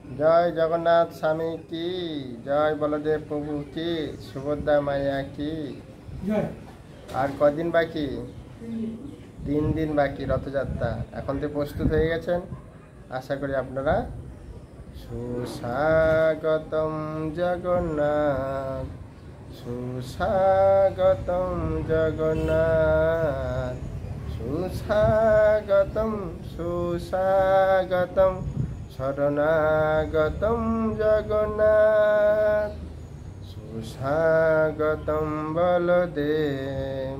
जय जगन्नाथ स्वामी की जय, बलदेव प्रभु की, सुभद्रा माया की जय। আর কদিন বাকি? 3 দিন বাকি রথযাত্রা। এখন তো প্রস্তুত হয়ে গেছেন, আশা করি আপনারা। সুস্বাগতম জগন্নাথ, সুস্বাগতম জগন্নাথ, সুস্বাগতম সুস্বাগতম শরণাগতম জগন্নাথ, সুস্বাগতম বলদেব,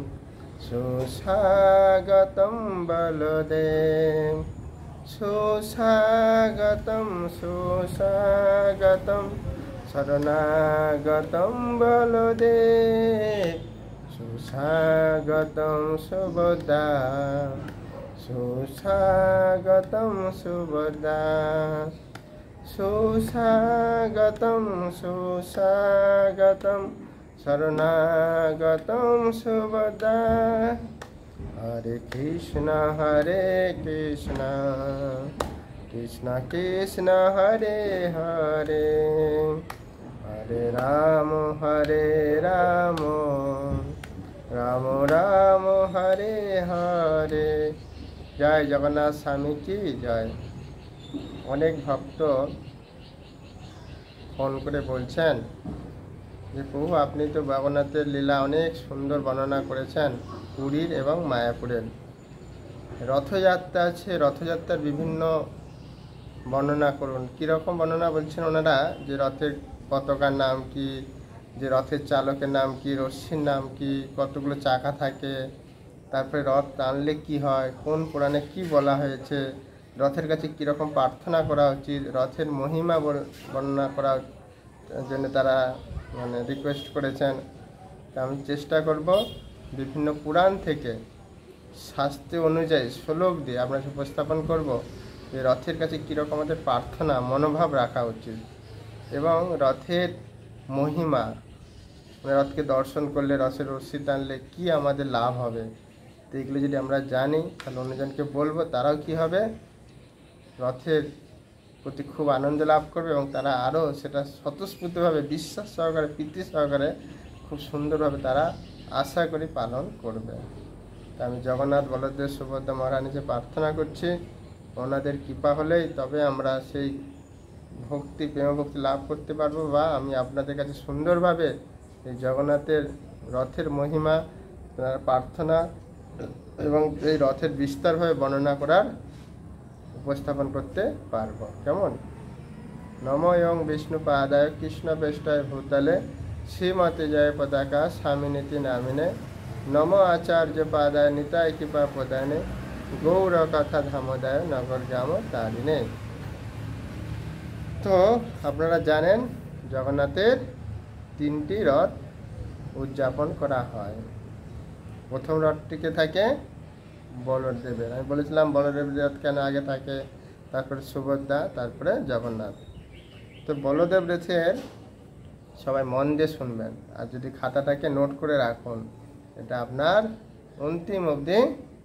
সুস্বাগতম বলদেব, সুস্বাগতম সুস্বাগতম শরণাগতম বলদেব, সুস্বাগতম সুভদ্রা, সুস্বাগতম সুভদ্রা, সুস্বাগতম সুস্বাগতম শরণাগতম সুভদ্রা। হরে কৃষ্ণ কৃষ্ণ কৃষ্ণ হরে হরে, হরে রাম রাম রাম হরে হরে। জয় জগন্নাথ স্বামী কি জয়। অনেক ভক্ত ফোন করে বলছেন যে প্রভু, আপনি তো জগন্নাথের লীলা অনেক সুন্দর বর্ণনা করেছেন, পুরীর এবং মায়াপুরের। রথযাত্রা আছে, রথযাত্রার বিভিন্ন বর্ণনা করুন। কীরকম বর্ণনা বলছেন ওনারা? যে রথের পতাকার নাম কি, যে রথের চালকের নাম কি, রশ্মির নাম কি, কতগুলো চাকা থাকে, তারপরে রথ টানলে কি হয়, কোন পুরাণে কি বলা হয়েছে, রথের কাছে কীরকম প্রার্থনা করা উচিত, রথের মহিমা বর্ণনা করার জন্য তারা রিকোয়েস্ট করেছেন। তা আমি চেষ্টা করব বিভিন্ন পুরাণ থেকে শাস্ত্র অনুযায়ী শ্লোক দিয়ে আপনাকে উপস্থাপন করব যে রথের কাছে কীরকম আমাদের প্রার্থনা মনোভাব রাখা উচিত, এবং রথের মহিমা, রথকে দর্শন করলে, রথের রশ্মি টানলে কী আমাদের লাভ হবে। তো এগুলো যদি আমরা জানি তাহলে অন্যজনকে বলবো, তারাও কি হবে, রথের প্রতি খুব আনন্দ লাভ করবে এবং তারা আরও সেটা স্বতঃস্ফূর্তভাবে বিশ্বাস সহকারে, প্রীতি সহকারে, খুব সুন্দরভাবে তারা আশা করি পালন করবে। তা আমি জগন্নাথ বলদেব সুভদ্রা মহারানীকে প্রার্থনা করছি, ওনাদের কৃপা হলেই তবে আমরা সেই ভক্তি, প্রেম ভক্তি লাভ করতে পারবো, বা আমি আপনাদের কাছে সুন্দরভাবে এই জগন্নাথের রথের মহিমা, প্রার্থনা এবং এই রথের বিস্তারভাবে বর্ণনা করার উপস্থাপন করতে পারবো। কেমন? নমঃ বিষ্ণুপাদায় কৃষ্ণপৃষ্ঠায় ভূতলে শ্রীমতে জয় পতাকা স্বামিনীতি নামিনে, নম আচার্য পাদায় নিতায় কৃপা প্রদানে, গৌর কথা ধামোদায় নগর গ্রাম তারিণে। তো আপনারা জানেন জগন্নাথের 3টি রথ উদযাপন করা হয়। প্রথম রথটিকে থাকে বলদেবের। আমি বলেছিলাম বলদেবের রথ কেন আগে থাকে, তারপরে সুভদ্রা, তারপরে জগন্নাথ। তো বলদেব রথের সবাই মন দিয়ে শুনবেন, আর যদি খাতাটাকে নোট করে রাখুন, এটা আপনার অন্তিম অবধি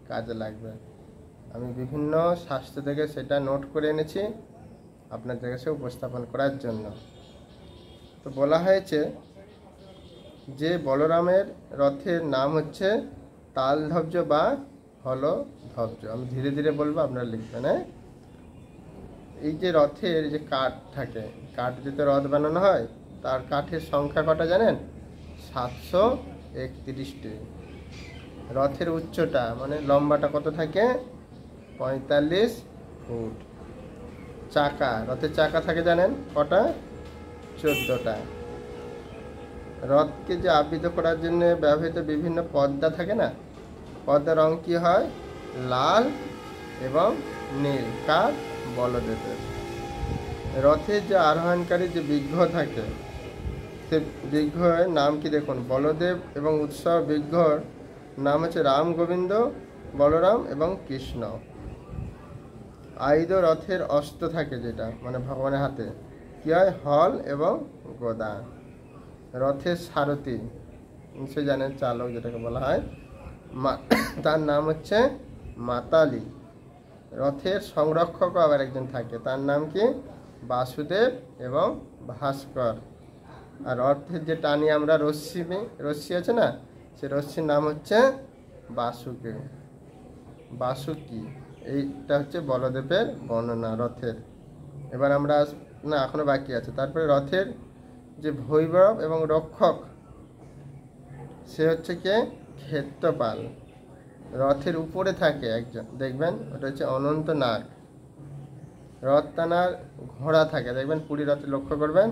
কাজে লাগবে। আমি বিভিন্ন শাস্ত্র থেকে সেটা নোট করে এনেছি আপনাদের কাছে উপস্থাপন করার জন্য। তো বলা হয়েছে যে বলরামের রথের নাম হচ্ছে তালধ্বজ বা হলধ্বজ। আমি ধীরে ধীরে বলবো, আপনারা লিখবেন। এই যে রথের যে কাঠ থাকে, কাঠ যেতে রথ বানানো হয়, তার কাঠের সংখ্যা কটা জানেন? 731টি। রথের উচ্চতা লম্বাটা কত থাকে? 45 ফুট। চাকা, রথের চাকা থাকে জানেন কটা? 14টা। রথকে যে আবৃত করার জন্য ব্যবহৃত বিভিন্ন পর্দা থাকে না, পর্দার রং কি হয়? লাল এবং নীল। কার? বলদেবের। রথের যে আরোহণকারী যে বিগ্রহ থাকে, সে বিগ্রহের নাম কি দেখুন? বলদেব এবং উৎসব বিগ্রহর নাম হচ্ছে রাম, গোবিন্দ, বলরাম এবং কৃষ্ণ। আয়ুধ রথের অস্ত্র থাকে, যেটা ভগবানের হাতে কি হয়? হল এবং গদা। রথের সারথি, নিশ্চয়ই জানেন, চালক যেটাকে বলা হয়, তার নাম হচ্ছে মাতালি। রথের সংরক্ষক আবার একজন থাকে, তার নাম কি? বাসুদেব এবং ভাস্কর। আর রথের যে টানি আমরা রশ্মি আছে না, সে রশ্মির নাম হচ্ছে বাসুকি। এইটা হচ্ছে বলদেবের বর্ণনা রথের। এবার আমরা না, এখনো বাকি আছে। তারপরে রথের যে ভৈরব এবং রক্ষক, সে হচ্ছে কে? ক্ষেত্রপাল। রথের উপরে থাকে একজন, দেখবেন ওটা হচ্ছে অনন্ত নাগ। রথ টানার ঘোড়া থাকে, দেখবেন পুরী রথে লক্ষ্য করবেন,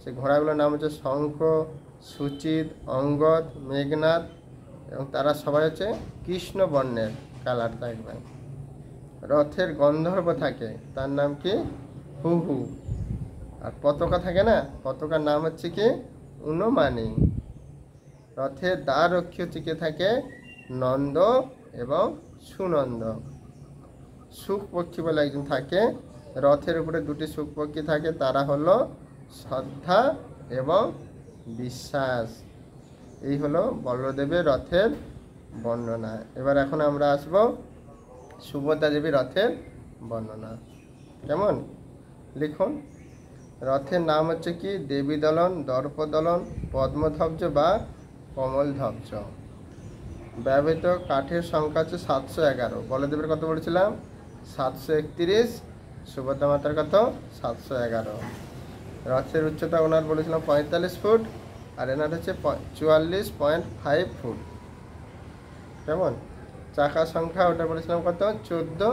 সেই ঘোড়াগুলোর নাম হচ্ছে শঙ্খ, সুচিত, অঙ্গদ, মেঘনাদ, এবং তারা সবাই হচ্ছে কৃষ্ণ বর্ণের কালার থাকবে। রথের গন্ধর্ব থাকে, তার নাম কি? হুহু। আর পতাকা থাকে না, পতাকার নাম হচ্ছে কি? উনমানি। রথের দ্বার রক্ষী হচ্ছে কে থাকে? নন্দ এবং সুনন্দ। সুখ পক্ষী বলে একজন থাকে। রথের উপরে দুটি সুখ পক্ষী থাকে, তারা হলো শ্রদ্ধা এবং বিশ্বাস। এই হলো বলদেবের রথের বর্ণনা। এবার এখন আমরা আসব সুভদ্রা দেবীর রথের বর্ণনা। কেমন? লিখুন। রথের নাম হচ্ছে কি? দেবী দলন, দর্পদলন, পদ্মধ্বজ বা কমল ধ্বজ। ব্যবহৃত কাঠের সংখ্যা হচ্ছে 711। বলদেবের কত বলেছিলাম? 731। সুভদ্রা মাতার কত? 711। রথের উচ্চতা ওনার বলেছিলাম 45 ফুট, আর এনার হচ্ছে 44.5 ফুট। কেমন? চাকার সংখ্যা ওটা বলেছিলাম কত? 14,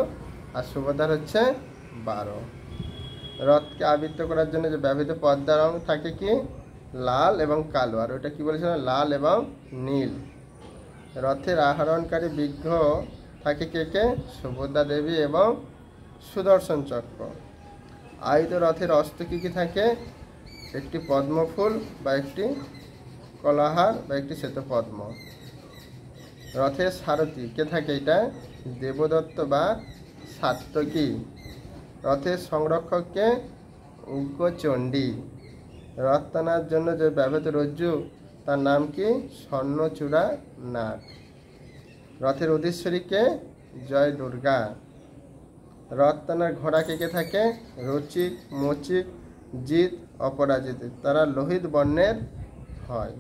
আর সুভদ্রার হচ্ছে 12। রথকে আবৃত করার জন্য যে ব্যবহৃত পর্দা রং থাকে কি? লাল এবং কালো। আর ওটা কি বলেছিলাম? লাল এবং নীল। রথের আহরণকারী বিগ্রহ থাকে কে কে? সুভদ্রা দেবী এবং সুদর্শন চক্র। আয়ুধ রথের অস্ত্র কী কী থাকে? একটি পদ্মফুল বা একটি কলাহার বা একটি শ্বেতপদ্ম। রথের সারথি কে থাকে? এটা দেবদত্ত বা সাত্যকী। রথের সংরক্ষককে? উগ্রচণ্ডী। রথ টানার জন্য যে ব্যবহৃত রজ্জু, তার নাম কি? স্বর্ণচূড়া নাগ। রথের অধীশ্বরীকে? জয় দুর্গা। রথ টানার ঘোড়া কে কে থাকে? রচিক, মচিক, জিত, অপরাজিত। তারা লোহিত বর্ণের হয়।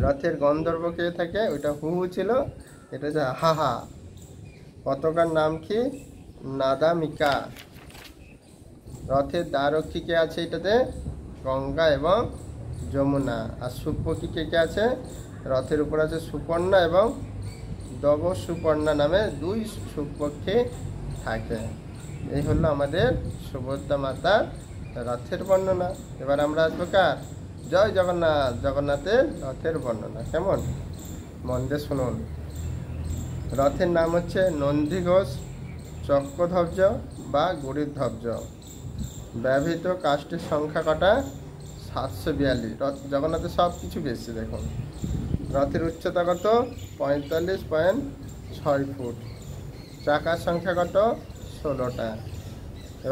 রথের গন্ধর্ব কে থাকে? ওইটা হুহু ছিল, এটা হচ্ছে হাহা। পতাকার নাম কি? নাদামিকা। রথের দ্বারক্ষী কে আছে এটাতে? গঙ্গা এবং যমুনা। আর সুপক্ষী কে কে আছে? রথের উপর আছে সুপর্ণা এবং দব সুপর্ণা নামে দুই সুপক্ষী থাকে। এই হলো আমাদের সুভদ্রা মাতার রথের বর্ণনা। এবার আমরা আসবো কার? জয় জগন্নাথ, জগন্নাথের রথের বর্ণনা। কেমন? মন দিয়ে শুনুন। রথের নাম হচ্ছে নন্দীঘোষ, চক্রধ্বজ বা গরুধ্বজ। ব্যবহৃত কাষ্ঠের সংখ্যা কটা? 742। রথ জগন্নাথের সব কিছু বেশি। দেখুন, রথের উচ্চতা কত? 45.6 ফুট। চাকার সংখ্যা কত? 16টা।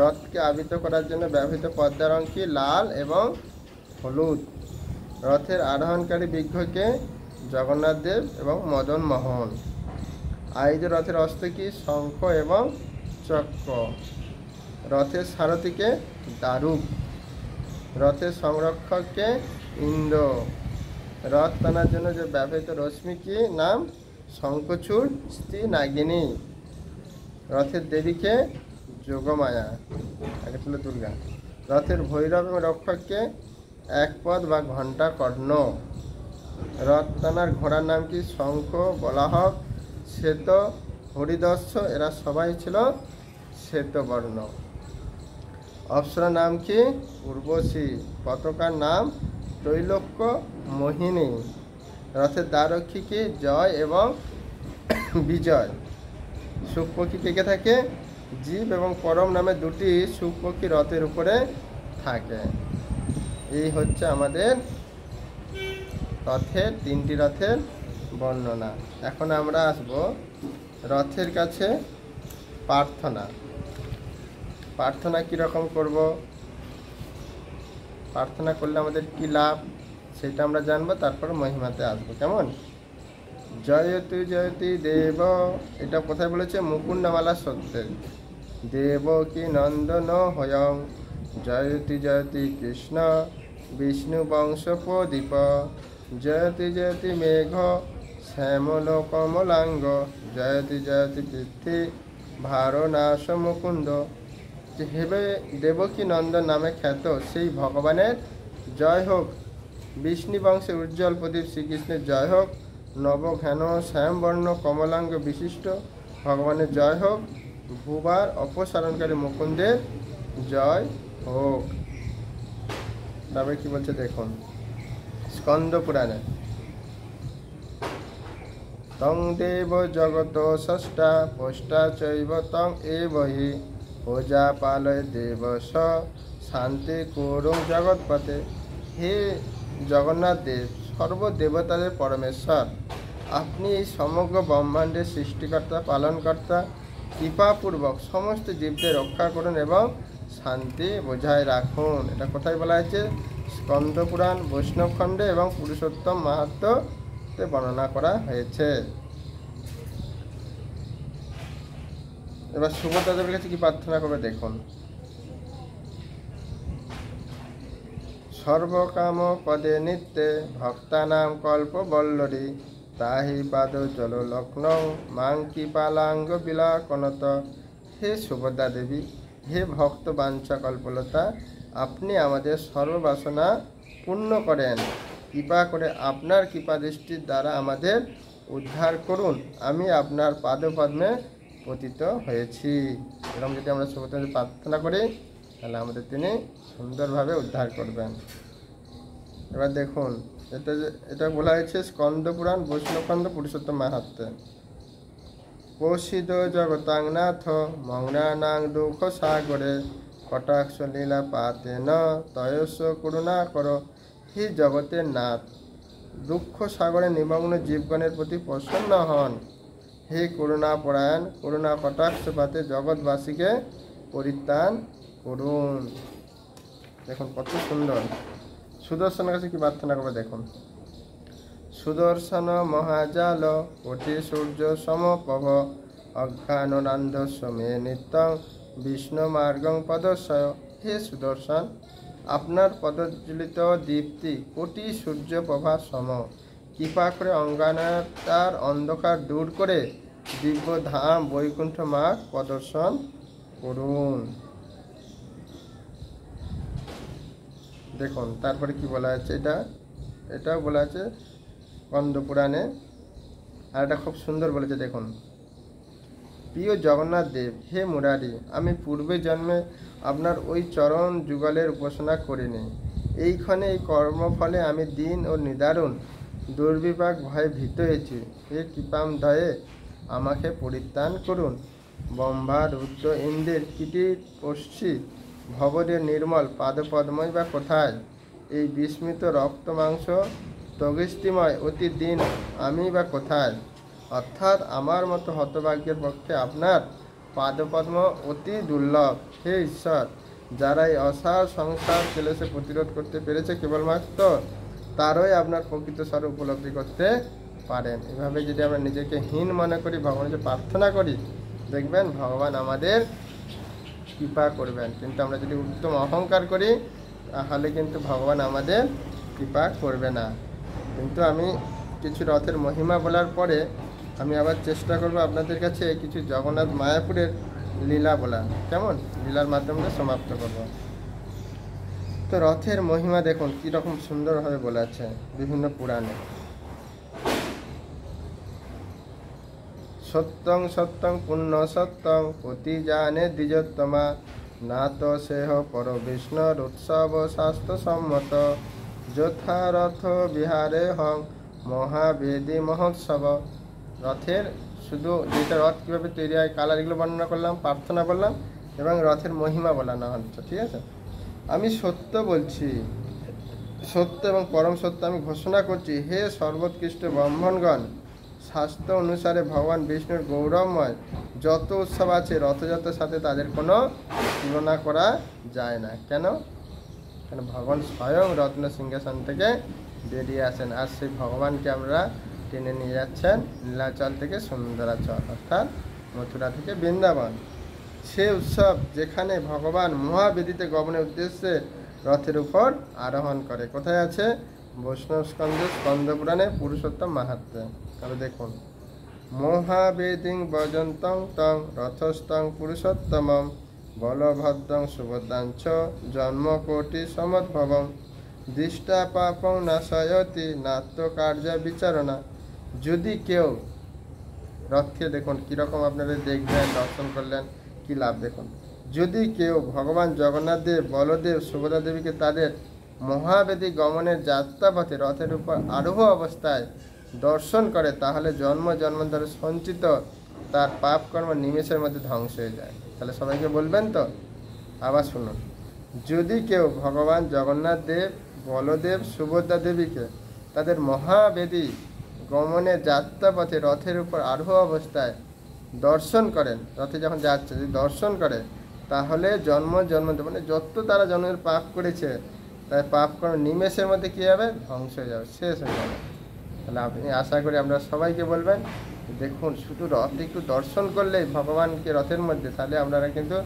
রথকে আবৃত করার জন্য ব্যবহৃত পর্দা রং কি? লাল এবং হলুদ। রথের আরোহণকারী বিগ্রহকে? জগন্নাথ দেব এবং মদন মোহন। আয়ুধ রথের অস্ত্র কি? শঙ্খ এবং চক্র। রথের সারথীকে? দারুক। রথের সংরক্ষককে? ইন্দ্র। রথ টানার জন্য যে ব্যবহৃত রশ্মি কি নাম? শঙ্খচূড় স্ত্রী নাগিনী। রথের দেবীকে? যোগমায়া, আগে ছিল দুর্গা। রথের ভৈরব এবং রক্ষককে? একপদ বা ঘণ্টা কর্ণ। রথ টানার ঘোড়ার নাম কি? শঙ্খ, বলাহক, শ্বেত, হরিদস্য। এরা সবাই ছিল শ্বেতবর্ণ। অপ্সরার নাম কি? উর্বশী। পতাকার নাম? ত্রৈলোক্য মোহিনী। রথের দ্বারক্ষী কি? জয় এবং বিজয়। সুখপক্ষী কে কে থাকে? জীব এবং পরম নামে দুটি সুখপক্ষী রথের উপরে থাকে। এই হচ্ছে আমাদের রথের, 3টি রথের বর্ণনা। এখন আমরা আসব রথের কাছে প্রার্থনা। প্রার্থনা কীরকম করব, প্রার্থনা করলে আমাদের কী লাভ, সেটা আমরা জানবো, তারপর মহিমাতে আসবো। কেমন? জয়তু জয়তী দেব, এটা কোথায় বলেছে? মুকুণ্ডমালা সত্যের। দেবকী নন্দন হয়ং জয়তি জয়তি কৃষ্ণ বিষ্ণু বংশ প্রদীপ জয়তি জয়তি মেঘ শ্যামল কমলাঙ্গ জয়তি জয়তি পৃথ্বী ভারনাশ মুকুন্দ। হেবে দেবকী নন্দন নামে খ্যাত সেই ভগবানের জয় হোক, বিষ্ণু বংশের উজ্জ্বল প্রদীপ শ্রীকৃষ্ণের জয় হোক, নবঘন শ্যামবর্ণ কমলাঙ্গ বিশিষ্ট ভগবানের জয় হোক, ভূবার অপসারণকারী মুকুন্দের জয় হোক। তবে কি বলছে দেখুন স্কন্দ পুরাণে, তং দেব জগত ষষ্ঠা পোষ্টা চৈব তং এবহি প্রজা পালয় দেবস শান্তি করুং জগৎপতে। হে জগন্নাথ দেব, সর্বদেবতাদের পরমেশ্বর, আপনি এই সমগ্র ব্রহ্মাণ্ডের সৃষ্টিকর্তা পালনকর্তা, কৃপাপূর্বক সমস্ত জীবদের রক্ষা করুন এবং শান্তি বজায় রাখুন। এটা কোথায় বলা হয়েছে? স্কন্দ পুরাণ বৈষ্ণব খণ্ডে এবং পুরুষোত্তম মাহাত্ম্যতে বর্ণনা করা হয়েছে। এবার সুভদ্রা দেবীর কাছে কি প্রার্থনা করবে দেখুন। সর্বকাম পদে নিত্যে ভক্তানাম কল্প বল্লরী তাহি পাদ জল লক্ষ্ণৌ মাং কৃপালাঙ্গ বিলাকনত। হে সুভদ্রা দেবী, হে ভক্ত বাঞ্ছা কল্পলতা, আপনি আমাদের সর্ববাসনা পূর্ণ করেন, কৃপা করে আপনার কৃপা দৃষ্টির দ্বারা আমাদের উদ্ধার করুন। আমি আপনার পাদপদ্মে পতিত হয়েছি। এরকম যদি আমরা সুভদ্রা প্রার্থনা করি তাহলে আমাদের তিনি সুন্দরভাবে উদ্ধার করবেন। এবার দেখুন এটা বলা হয়েছে স্কন্দ পুরাণ বৈষ্ণবখণ্ড পুরুষোত্তম মাহাত্ম্যে। প্রসিদ্ধ জগতাংনাথ মগ্নানাং দুঃখ সাগরে কটাক্ষ লীলা পাতে ন তয়স করুণা কর। হে জগতের নাথ, দুঃখ সাগরে নিমগ্ন জীবগণের প্রতি প্রসন্ন হন। হে করুণা পরায়ণ, করুণা কটাক্ষ পাতে জগৎবাসীকে পরিত্রাণ করুন। দেখুন কত সুন্দর। সুদর্শনের কাছে কি প্রার্থনা করবে দেখুন। সুদর্শন মহাজাল কোটি সূর্য সমপ্রভ অজ্ঞানরান্ধস্য মে নিত্যং বিষ্ণু মার্গং পদস্বয়। হে সুদর্শন, আপনার পদজ্বলিত দীপ্তি কোটি সূর্য প্রভা সম। কৃপা করে অজ্ঞানতার অন্ধকার দূর করে দিব্য ধাম বৈকুণ্ঠ মার্গ প্রদর্শন করুন। দেখুন তারপরে কি বলা আছে, এটাও বলা আছে স্কন্দ পুরাণে। আর এটা খুব সুন্দর বলেছে দেখুন। প্রিয় জগন্নাথ দেব, হে মুরারি, আমি পূর্বে জন্মে আপনার ওই চরণ যুগলের উপাসনা করিনি। এইখানে এই কর্মফলে আমি দিন ও নিদারুণ দুর্বিপাক ভয়ে ভীত হয়েছি। হে কৃপামদয়ে আমাকে পরিত্রাণ করুন। ব্রহ্মা রুদ্র ইন্দ্রের কীটির পশ্চি ভবদের নির্মল পাদপদ্মই বা কোথায়? এই বিস্মিত রক্ত মাংস তগিষ্টিময় অতি দিন আমি বা কোথায়? অর্থাৎ আমার মতো হতভাগ্যের পক্ষে আপনার পাদপদ্ম অতি দুর্লভ। হে ঈশ্বর, যারা এই অসার সংসার ক্লেশে প্রতিরোধ করতে পেরেছে কেবলমাত্র তারই আপনার প্রকৃত স্বরূপ উপলব্ধি করতে পারেন। এভাবে যদি আমরা নিজেকে হীন মনে করি, ভগবানের প্রার্থনা করি, দেখবেন ভগবান আমাদের কৃপা করবেন। কিন্তু আমরা যদি উত্তম অহংকার করি তাহলে কিন্তু ভগবান আমাদের কৃপা করবে না। কিন্তু আমি কিছু রথের মহিমা বলার পরে আমি আবার চেষ্টা করব আপনাদের কাছে কিছু জগন্নাথ মায়াপুরের লীলা বলা, কেমন? লীলার মাধ্যমে সমাপ্ত করব। তো রথের মহিমা দেখুন কীরকম সুন্দরভাবে বলা আছে বিভিন্ন পুরাণে। সত্যং সত্যং পুণ্য সত্যং পতি জানে দ্বিজোত্তমা নাত সেহ পর বিষ্ণুর উৎসব শাস্ত্র সম্মত যথারথ বিহারে হং মহাবেদী মহোৎসব। রথের শুধু যেটা রথ কীভাবে তৈরি হয়, কালার, এগুলো বর্ণনা করলাম, প্রার্থনা করলাম এবং রথের মহিমা বলানো হচ্ছে। ঠিক আছে, আমি সত্য বলছি, সত্য এবং পরম সত্য আমি ঘোষণা করছি। হে সর্বোৎকৃষ্ট ব্রাহ্মণগণ, শাস্ত্র অনুসারে ভগবান বিষ্ণুর গৌরবময় যত উৎসব আছে রথযাত্রার সাথে তাদের কোনো তুলনা করা যায় না। কেন? কেন ভগবান স্বয়ং রত্ন সিংহাসন থেকে বেরিয়ে আসেন, আর সেই ভগবানকে আমরা টেনে নিয়ে যাচ্ছেন নীলাচল থেকে সুন্দরাচল, অর্থাৎ মথুরা থেকে বৃন্দাবন। সে উৎসব যেখানে ভগবান মহাবেদীতে গমনের উদ্দেশ্যে রথের উপর আরোহণ করে। কোথায় আছে? বৈষ্ণব স্কন্ধে স্কন্দ পুরাণে পুরুষোত্তম মাহাত্ম্যে। তবে দেখুন, মহাবেদীং বজন্তং তং রথস্থং পুরুষোত্তমম বলভদ্রং সুভদ্রাঞ্চ জন্মকোটি সমদ্ভবম দৃষ্টা পাপং নাশয়তি নাত্য কার্য বিচারণা। যদি কেউ রথকে দেখুন কীরকম আপনারা দেখবেন, দর্শন করলেন, কি লাভ দেখুন। যদি কেউ ভগবান জগন্নাথ দেব, বলদেব, সুভদ্রা দেবীকে তাদের মহাবেদী গমনের যাত্রাপথে রথের উপর আরোহ অবস্থায় দর্শন করে, তাহলে জন্ম জন্মান্তরে সঞ্চিত তার পাপ কর্ম নিমেষের মধ্যে ধ্বংস হয়ে যায়। তাহলে সবাইকে বলবেন তো? আবার শুনুন, যদি কেউ ভগবান জগন্নাথ দেব, বলদেব, সুভদ্রা দেবীকে তাদের মহাবেদী গমনের যাত্রাপথে রথের উপর আরোহ অবস্থায় দর্শন করেন, রথে যখন যাচ্ছে যদি দর্শন করে, তাহলে জন্ম জন্মান্তর মানে যত তারা জন্মের পাপ করেছে, তাই পাপ কর্ম নিমেষের মধ্যে কী হবে? ধ্বংস হয়ে যাবে, শেষ হয়ে যাবে। তাহলে আপনি আশা করি আমরা সবাইকে বলবেন, দেখুন শুধু রথ একটু দর্শন করলেই ভগবানকে রথের মধ্যে, তাহলে আপনারা কিন্তু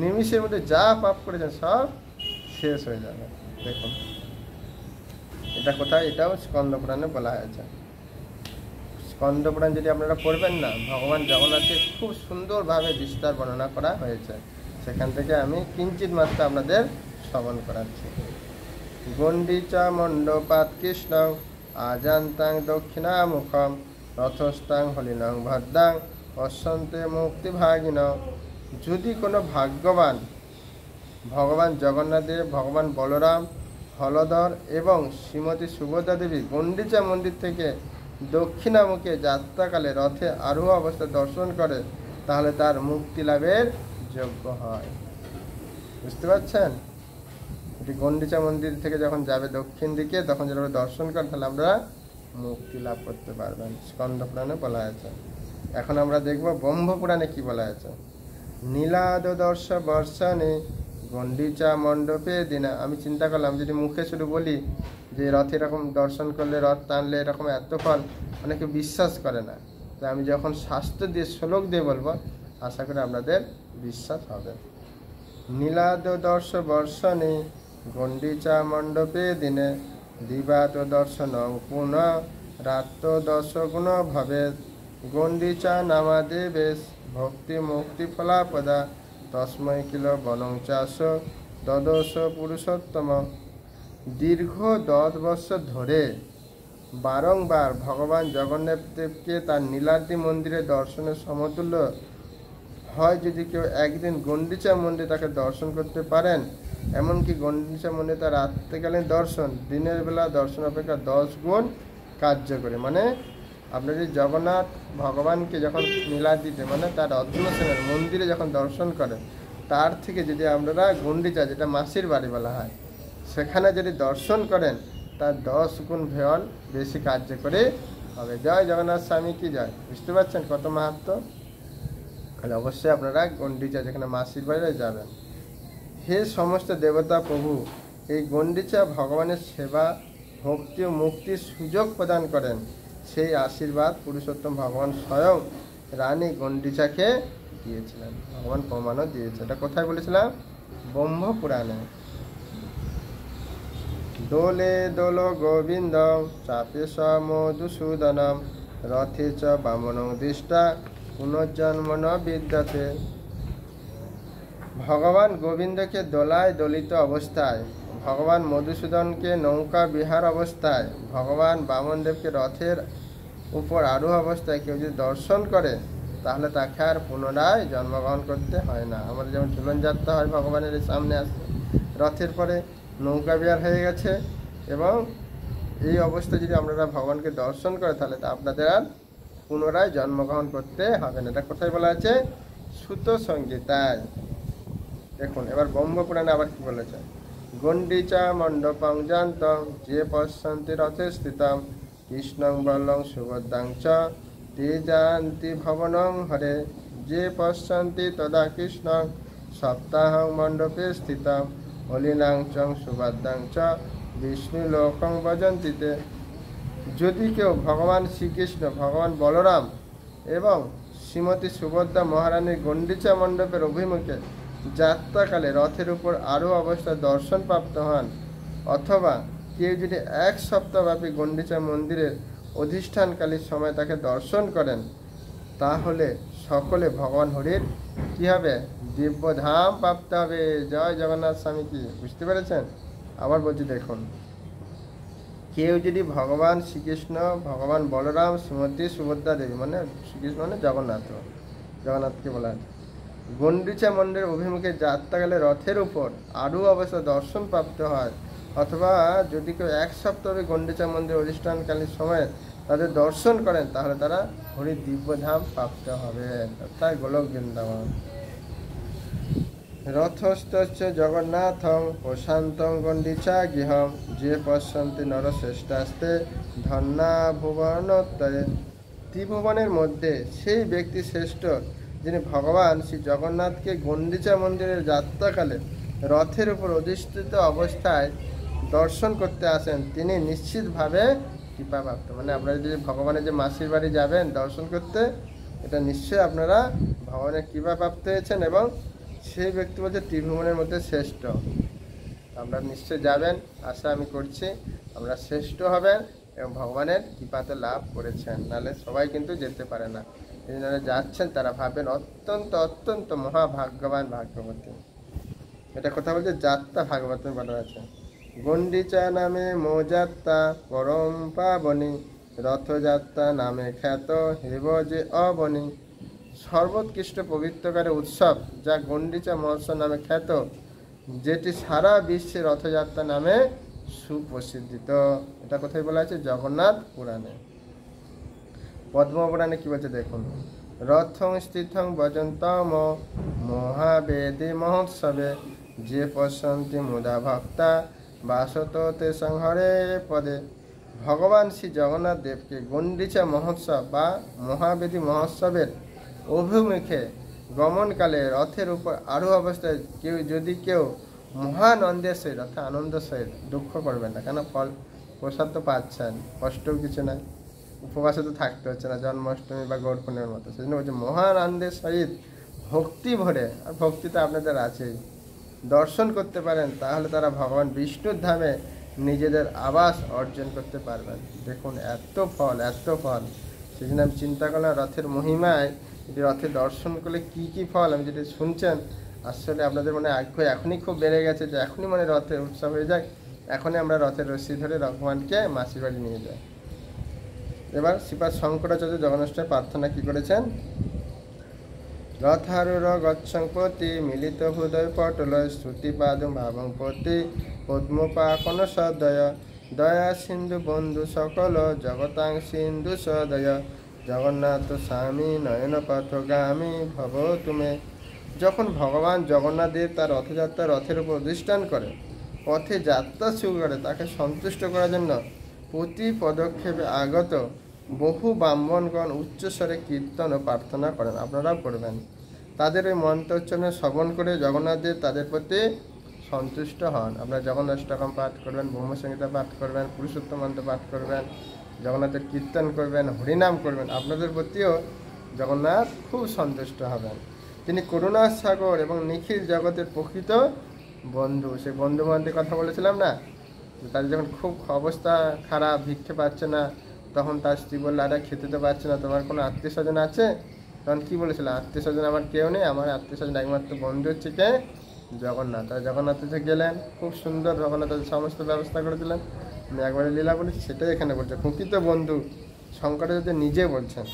নিমিষের মধ্যে যা পাপ করেছেন সব শেষ হয়ে যাবে। দেখুন এটা কোথায়? এটাও স্কন্দ পুরাণে বলা হয়েছে। স্কন্দ পুরাণ যদি আপনারা পড়বেন না, ভগবান জগন্নাথকে খুব সুন্দরভাবে বিস্তার বর্ণনা করা হয়েছে। সেখান থেকে আমি কিঞ্চিত মাত্র আপনাদের শ্রবণ করাচ্ছি। গণ্ডিচা মণ্ডপাত কৃষ্ণ আজান্তাং দক্ষিণামুখম রথস্থাং হলিনং ভদ্রাং অসন্তে মুক্তিভাগিন। যদি কোনো ভাগ্যবান ভগবান জগন্নাথের, ভগবান বলরাম, হলধর এবং শ্রীমতী সুভদ্রা দেবী গণ্ডিচা মন্দির থেকে দক্ষিণামুখে যাত্রাকালে রথে আরোহ অবস্থা দর্শন করে, তাহলে তার মুক্তি লাভের যোগ্য হয়। বুঝতে পারছেন? এটি গণ্ডিচা মন্দির থেকে যখন যাবে দক্ষিণ দিকে, তখন যদি আমরা দর্শন করেন, তাহলে আমরা মুক্তি লাভ করতে পারবেন। স্কন্দ পুরাণে বলা আছে। এখন আমরা দেখব ব্রহ্ম পুরাণে কি বলা আছে। নীলাদ দর্শ বর্ষণে গণ্ডিচা মণ্ডপে দিনা। আমি চিন্তা করলাম যদি মুখে শুধু বলি যে রথ এরকম দর্শন করলে, রথ টানলে এরকম এত ফল, অনেকে বিশ্বাস করে না। তাই আমি যখন শাস্ত্র দিয়ে, শ্লোক দিয়ে বলবো, আশা করি আপনাদের বিশ্বাস হবে। নীলাদ দর্শ বর্ষণে গণ্ডিচা মণ্ডপে দিনে দিবাত দর্শন পুনঃ রাত্র দশ গুণ ভবে গণ্ডিচা নামা দেবেশ ভক্তি মুক্তি ফলাপদা তস্মৈ কিল বনং চাষ দ্বাদশ পুরুষোত্তম। দীর্ঘ 10 বছর ধরে বারংবার ভগবান জগন্নাথ দেবকে তার নীলাদ্রি মন্দিরে দর্শনের সমতুল্য হয়। যদি কেউ একদিন গণ্ডিচা মন্দিরে তাকে দর্শন করতে পারেন, এমনকি গণ্ডিচা মন্দিরে তার রাত্রিকালীন দর্শন দিনের বেলা দর্শন অপেক্ষা 10 গুণ কার্যকরী। মানে আপনি যদি জগন্নাথ ভগবানকে যখন নীলাদ্রিতে মানে তার অর্ধনসেনের মন্দিরে যখন দর্শন করেন, তার থেকে যদি আপনারা গণ্ডিচা, যেটা মাসির বাড়ি বলা হয়, সেখানে যদি দর্শন করেন, তার 10 গুণ ফল বেশি কার্যকরী হবে। জয় জগন্নাথ স্বামী কি জয়। বুঝতে পারছেন কত মাহাত্ম্য? তাহলে অবশ্যই আপনারা গণ্ডিচা, যেখানে মাসির বাড়িতে যাবেন। হে সমস্ত দেবতা প্রভু, এই গণ্ডিচা ভগবানের সেবা, ভক্তি ও মুক্তির সুযোগ প্রদান করেন। সেই আশীর্বাদ পুরুষোত্তম ভগবান স্বয়ং রানী গণ্ডিচাকে দিয়েছিলেন। ভগবান প্রমাণও দিয়েছে। এটা কোথায় বলেছিলাম? ব্রহ্ম পুরাণে। দোলে দোল গোবিন্দম চাপে স মধুসূদনম রথে চ বামনং দৃষ্টা পুনর্জন্ম ন বিদ্যতে। ভগবান গোবিন্দকে দোলায় দলিত অবস্থায়, ভগবান মধুসূদনকে নৌকা বিহার অবস্থায়, ভগবান বামনদেবকে রথের উপর আরোহ অবস্থায় কেউ যদি দর্শন করে, তাহলে তাকে আর পুনরায় জন্মগ্রহণ করতে হয় না। আমাদের যেমন ঝুলন যাত্রা হয়, ভগবানের সামনে আসছে, রথের পরে নৌকা বিহার হয়ে গেছে, এবং এই অবস্থায় যদি আপনারা ভগবানকে দর্শন করে, তাহলে তা আপনাদের আর পুনরায় জন্মগ্রহণ করতে হবে না। এটা কোথায় বলা আছে? সুত সংহিতায়। দেখুন এবার ব্রহ্ম পুরাণে আবার কি বলেছে। গণ্ডিচা মণ্ডপং জান্তং যে পশ্যন্তি রথে স্থিতম কৃষ্ণং বলং সুভদ্রাং চ তে জানতি ভবনং হরে যে পশ্যন্তি তদা কৃষ্ণং সপ্তাহং মণ্ডপে স্থিতম হলিনাং চং সুভদ্রাং চ বিষ্ণু লোকং ভজন্তিতে। যদি কেউ ভগবান শ্রীকৃষ্ণ, ভগবান বলরাম এবং শ্রীমতী সুভদ্রা মহারানীর গণ্ডিচা মণ্ডপের অভিমুখে যাত্রাকালে রথের উপর আরোহ অবস্থায় দর্শন প্রাপ্ত হন, অথবা কেউ যদি 1 সপ্তাহব্যাপী গণ্ডিচা মন্দিরের অধিষ্ঠানকালীন সময় তাকে দর্শন করেন, তাহলে সকলে ভগবান হরির কী হবে? দিব্যধাম প্রাপ্ত হবে। জয় জগন্নাথ স্বামী কি! বুঝতে পেরেছেন? আবার বলছি দেখুন, কেউ যদি ভগবান শ্রীকৃষ্ণ, ভগবান বলরাম, শ্রীমতী সুভদ্রা দেবী, মানে শ্রীকৃষ্ণ মানে জগন্নাথকে বলা হয়, গণ্ডিচা মন্দিরের অভিমুখে যাত্রাকালে রথের উপর আরোহ অবস্থা দর্শন প্রাপ্ত হয়, অথবা যদি কেউ 1 সপ্তাহ গণ্ডিচা মন্দির অধিষ্ঠানকালীন সময়ে তাদের দর্শন করেন, তাহলে তারা হরির দিব্যধাম প্রাপ্ত হবেন, অর্থাৎ গোলক বৃন্দাবন। রথস্থ জগন্নাথং প্রশান্তং গণ্ডিচা গৃহম যে পশ্যন্তি নরশ্রেষ্ঠাস্তে ধন্যা ভুবনত্রয়ে। ত্রিভুবনের মধ্যে সেই ব্যক্তি শ্রেষ্ঠ যিনি ভগবান শ্রী জগন্নাথকে গণ্ডিচা মন্দিরের যাত্রাকালে রথের উপর অধিষ্ঠিত অবস্থায় দর্শন করতে আসেন, তিনি নিশ্চিতভাবে কৃপাপ্রাপ্ত। মানে আপনারা যদি ভগবানের যে মাসির বাড়ি যাবেন দর্শন করতে, এটা নিশ্চয়ই আপনারা ভগবানের কৃপাপ্রাপ্ত হয়েছেন, এবং সেই ব্যক্তি বলছে ত্রিভুবনের মধ্যে শ্রেষ্ঠ। আপনারা নিশ্চয় যাবেন, আশা আমি করছি আমরা শ্রেষ্ঠ হবেন এবং ভগবানের কৃপাতে লাভ করেছেন, নাহলে সবাই কিন্তু যেতে পারে না। এই যারা যাচ্ছেন তারা ভাবেন অত্যন্ত অত্যন্ত মহাভাগ্যবান, ভাগ্যবতী। এটা কথা বলছে যাত্রা ভাগবতে বলা আছে। গণ্ডিচা নামে মৌযাত্রা পরম পাবনী, রথযাত্রা নামে খ্যাত হেব যে অবনী। সর্বোৎকৃষ্ট পবিত্রকারী উৎসব যা গণ্ডিচা মহোৎসব নামে খ্যাত, যেটি সারা বিশ্বে রথযাত্রা নামে সুপ্রসিদ্ধিত। এটা কোথায় বলা আছে? জগন্নাথ পুরাণে। পদ্মপুরাণে কি বলছে দেখুন, রথং স্থিতং ভজন্তম মহাবেদী মহোৎসবে যে পশ্যন্তি মুদা ভক্তা বাসত তে সংহরে পদে। ভগবান শ্রী জগন্নাথ দেবকে গণ্ডিচা মহোৎসব বা মহাবেদী মহোৎসবের অভিমুখে গমনকালে রথের উপর আরোহ অবস্থায় কেউ মহানন্দের সহিত, অর্থাৎ আনন্দ সহিত, দুঃখ করবেন না, কেন ফল প্রসাদ তো পাচ্ছেন, কষ্টও কিছু নাই, উপবাসে তো থাকতে হচ্ছে না জন্মাষ্টমী বা গৌর পূর্ণিমার মতো। সেই জন্য বলছে মহানন্দের সহিত ভক্তি ভরে, আর ভক্তি তো আপনাদের আছেই, দর্শন করতে পারেন, তাহলে তারা ভগবান বিষ্ণুর ধামে নিজেদের আবাস অর্জন করতে পারবেন। দেখুন এত ফল, এত ফল। সেই জন্য আমি চিন্তা করলাম রথের মহিমায়, যদি রথে দর্শন করলে কি কি ফল, আমি যেটা শুনছেন আসলে আপনাদের মনে আগ্রহ এখনই খুব বেড়ে গেছে, যে এখনই মানে রথের উৎসব হয়ে যায়, এখনই আমরা রথের রশ্মি ধরে ভগবানকে মাসির বাড়ি নিয়ে যাই। এবার শ্রীপাদ শঙ্করাচার্য জগন্নাথের প্রার্থনা কি করেছেন? রথারুর গচ্ছং প্রতি মিলিত হৃদয় পটলয় শ্রুতিপাদ ভাবং প্রতি পদ্মপাকন সদয় দয়া সিন্ধু বন্ধু সকল জগতাং সিন্ধু সদয় জগন্নাথ স্বামী নয়ন পথগামী ভব তুমি। যখন ভগবান জগন্নাথ দেব তার রথযাত্রা রথের উপর অধিষ্ঠান করে পথে যাত্রা শুরু করে, তাকে সন্তুষ্ট করার জন্য প্রতি পদক্ষেপে আগত বহু ব্রাহ্মণগণ উচ্চস্বরে কীর্তন ও প্রার্থনা করেন, আপনারাও করবেন। তাদের ওই মন্ত্রোচ্চারণে শ্রবণ করে জগন্নাথ দেব তাদের প্রতি সন্তুষ্ট হন। আপনারা জগন্নাষ্টকম পাঠ করবেন, ব্রহ্মসংহিতা পাঠ করবেন, পুরুষোত্তম মন্ত্র পাঠ করবেন, জগন্নাথের কীর্তন করবেন, হরিনাম করবেন, আপনাদের প্রতিও জগন্নাথ খুব সন্তুষ্ট হবেন। তিনি করুণার সাগর এবং নিখিল জগতের প্রকৃত বন্ধু। সেই বন্ধু বান্ধবের কথা বলেছিলাম না, তাদের যখন খুব অবস্থা খারাপ, ভিক্ষে পাচ্ছে না, তখন তার স্ত্রী বলল, আরে খেতে তো পারছে না, তোমার কোনো আত্মীয় স্বজন আছে? তখন কী বলেছিল? আত্মীয় স্বজন আমার কেউ নেই, আমার আত্মীয় স্বজন একমাত্র বন্ধু হচ্ছে কে? জগন্নাথ। আর জগন্নাথ গেলেন, খুব সুন্দর জগন্নাথ সমস্ত ব্যবস্থা করে দিলেন। আমি একবারে লীলা বলেছি, সেটাই এখানে বলছে, প্রকৃত বন্ধু শঙ্করাচার্য নিজে বলছেন।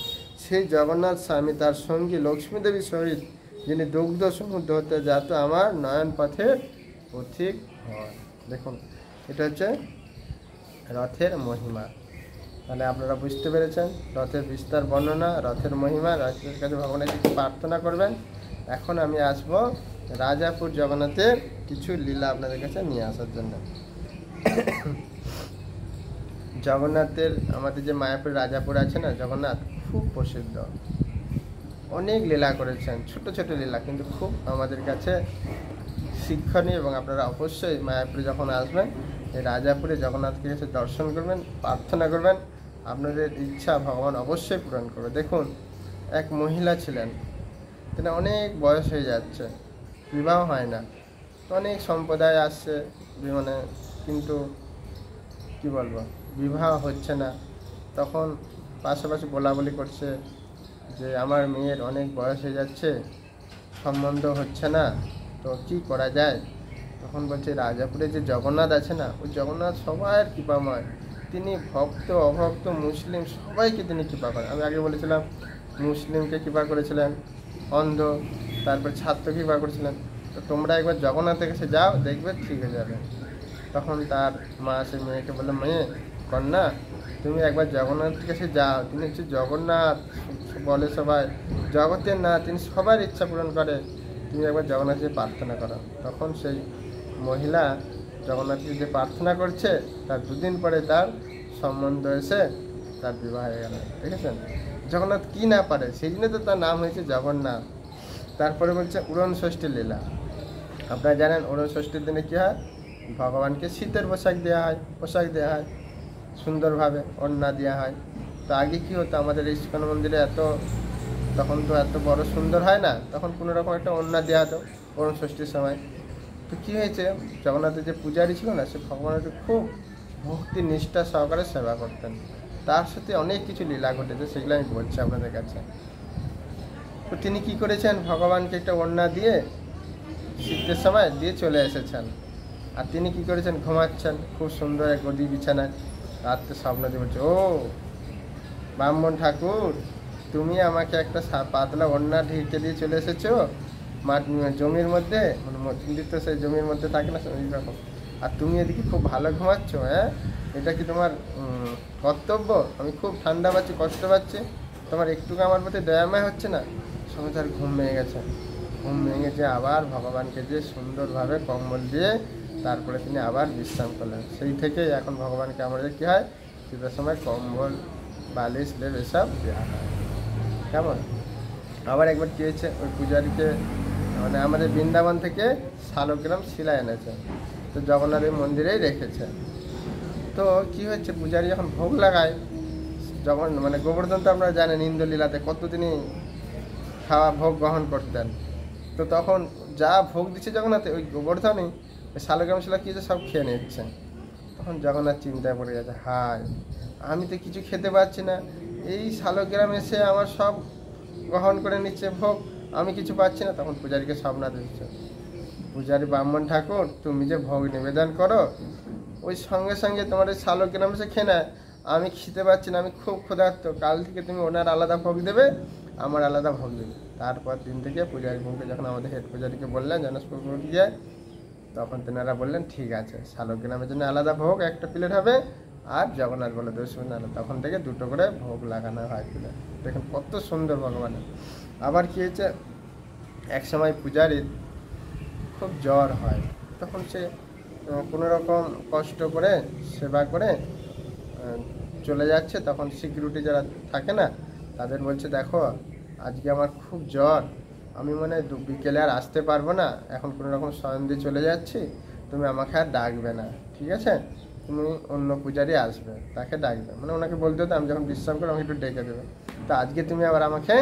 সেই জগন্নাথ স্বামী তার সঙ্গী লক্ষ্মী দেবীর সহিত, যিনি দুগ্ধ সমুদ্র হতে যাত আমার নয়ন পথের পথিক হয়। দেখুন এটা হচ্ছে রথের মহিমা। তাহলে আপনারা বুঝতে পেরেছেন রথের বিস্তার বর্ণনা, রথের মহিমা, রথের কাছে ভগবানের কিছু প্রার্থনা করবেন। এখন আমি আসব রাজাপুর জগন্নাথের কিছু লীলা আপনাদের কাছে নিয়ে আসার জন্য। জগন্নাথের আমাদের যে মায়াপুর রাজাপুর আছে না, জগন্নাথ খুব প্রসিদ্ধ, অনেক লীলা করেছেন, ছোট ছোট লীলা, কিন্তু খুব আমাদের কাছে শিক্ষণীয়। এবং আপনারা অবশ্যই মায়াপুরে যখন আসবেন এই রাজাপুরে জগন্নাথকে এসে দর্শন করবেন, প্রার্থনা করবেন, আপনাদের ইচ্ছা ভগবান অবশ্যই পূরণ করবে। দেখুন এক মহিলা ছিলেন, তিনি অনেক বয়স হয়ে যাচ্ছে, বিবাহ হয় না, তো অনেক সম্প্রদায় আসছে মানে, কিন্তু কি বলবো, বিবাহ হচ্ছে না। তখন পাশাপাশি বলা বলি করছে যে আমার মেয়ের অনেক বয়স হয়ে যাচ্ছে, সম্বন্ধ হচ্ছে না, তো কি করা যায়। তখন বলছে রাজাপুরে যে জগন্নাথ আছে না, ওই জগন্নাথ সবার কৃপাময়, তিনি ভক্ত অভক্ত মুসলিম সবাইকে তিনি কৃপা করেন। আমি আগে বলেছিলাম মুসলিমকে কৃপা করেছিলেন, অন্ধ, তারপর ছাত্র কৃপা করেছিলেন। তো তোমরা একবার জগন্নাথের কাছে যাও, দেখবে ঠিক হয়ে যাবে। তখন তার মা সে মেয়েকে বললো, মেয়ে কন্যা তুমি একবার জগন্নাথের কাছে যাও, তিনি হচ্ছে জগন্নাথ, বলে সবাই জগতের না, তিনি সবার ইচ্ছা পূরণ করে, তুমি একবার জগন্নাথকে প্রার্থনা করো। তখন সেই মহিলা জগন্নাথকে যে প্রার্থনা করছে, তার দুদিন পরে তার সম্বন্ধ এসে তার বিবাহ হয়ে গেল। দেখেছেন জগন্নাথ কি না পারে, সেই জন্য তো তার নাম হয়েছে জগন্নাথ। তারপরে বলছে উড়ন ষষ্ঠীর লীলা। আপনারা জানেন উড়ন ষষ্ঠীর দিনে কী হয়, ভগবানকে শীতের পোশাক দেওয়া হয়, সুন্দরভাবে ওড়না দেওয়া হয়। তো আগে কী হতো, আমাদের ইস্কন মন্দিরে তখন তো এত বড় সুন্দর হয় না, তখন কোনো রকম একটা ওড়না দেওয়া হতো উড়ন ষষ্ঠীর সময়। তো কী হয়েছে, জগন্নাথের যে পূজারী ছিল না, সে ভগবানের খুব ভক্তি নিষ্ঠা সহকারে সেবা করতেন। তার সাথে অনেক কিছু লীলা ঘটেছে, সেগুলো আমি বলছি আপনাদের কাছে। তো তিনি কি করেছেন, ভগবানকে একটা ওড়না দিয়ে শীতের সময় দিয়ে চলে এসেছেন। আর তিনি কি করেছেন, ঘুমাচ্ছেন খুব সুন্দর এক গদি বিছানায়। রাত্রে স্বপ্ন দিয়ে বলছে, ও ব্রাহ্মণ ঠাকুর, তুমি আমাকে একটা পাতলা ওড়না ঢেকে দিয়ে চলে এসেছো জমির মধ্যে, মানে মন্দির তো সেই জমির মধ্যে থাকে না ওই রকম, আর তুমি এদিকে খুব ভালো ঘুমাচ্ছ। হ্যাঁ, এটা কি তোমার কর্তব্য? আমি খুব ঠান্ডা পাচ্ছি, কষ্ট পাচ্ছি, তোমার একটুকু আমার প্রতি দয়াময় হচ্ছে না? সঙ্গে তার ঘুম ভেঙে গেছে। ঘুম ভেঙেছে, আবার ভগবানকে যে সুন্দরভাবে কম্বল দিয়ে তারপরে তিনি আবার বিশ্রাম করলেন। সেই থেকেই এখন ভগবানকে আমাদের কী হয়, শীতের সময় কম্বল বালিশ লেপ এসব দেওয়া হয়। কেমন? আবার একবার কী হয়েছে, ওই পূজারীকে মানে আমাদের বৃন্দাবন থেকে শালগ্রাম শিলা এনেছে, তো জগন্নাথের মন্দিরেই রেখেছে। তো কি হচ্ছে, পূজারী যখন ভোগ লাগায়, মানে গোবর্ধন তো আপনারা জানেন ইন্দ্রলীলাতে কত তিনি খাওয়া ভোগ গ্রহণ করতেন। তো তখন যা ভোগ দিচ্ছে জগন্নাথে, ওই গোবর্ধনই ওই শালগ্রাম শিলা কী সব খেয়ে নিচ্ছে। তখন জগন্নাথ চিন্তায় পড়ে গেছে, হায় আমি তো কিছু খেতে পারছি না, এই শালগ্রাম এসে আমার সব গ্রহণ করে নিচ্ছে ভোগ, আমি কিছু পাচ্ছি না। তখন পূজারীকে স্বপ্ন দিচ্ছে, পূজারী ব্রাহ্মণ ঠাকুর, তুমি যে ভোগ নিবেদন করো, ওই সঙ্গে সঙ্গে তোমার ওই শালগ্রাম এসে খেয়ে নেয়, আমি খেতে পারছি না, আমি খুব ক্ষুধার্ত, কাল থেকে তুমি ওনার আলাদা ভোগ দেবে, আমার আলাদা ভোগ দেবে। তারপর দিন থেকে পূজারী ভোগকে যখন আমাদের হেড পূজারীকে বললেন জনসপুর গিয়ে, তখন তেনারা বললেন ঠিক আছে, শালগ্রামের জন্য আলাদা ভোগ একটা প্লেট হবে, আর জগন্নাথ বলে দর্শন আলাদা। তখন থেকে দুটো করে ভোগ লাগানো হয় প্লেট। দেখুন কত সুন্দর ভগবানের। আবার কী হয়েছে, এক সময় পূজারীর খুব জ্বর হয়, তখন সে কোনো রকম কষ্ট করে সেবা করে চলে যাচ্ছে। তখন সিকিউরিটি যারা থাকে না, তাদের বলছে, দেখো আজকে আমার খুব জ্বর, আমি মনে হয় বিকেলে আর আসতে পারবো না, এখন কোনো রকম শয়ন দিয়ে চলে যাচ্ছি, তুমি আমাকে আর ডাকবে না, ঠিক আছে? তুমি অন্য পূজারি আসবে, তাকে ডাকবে, মানে ওনাকে বলতে হতো আমি যখন বিশ্রাম করি আমাকে একটু ডেকে দেবে, তা আজকে তুমি আবার আমাকে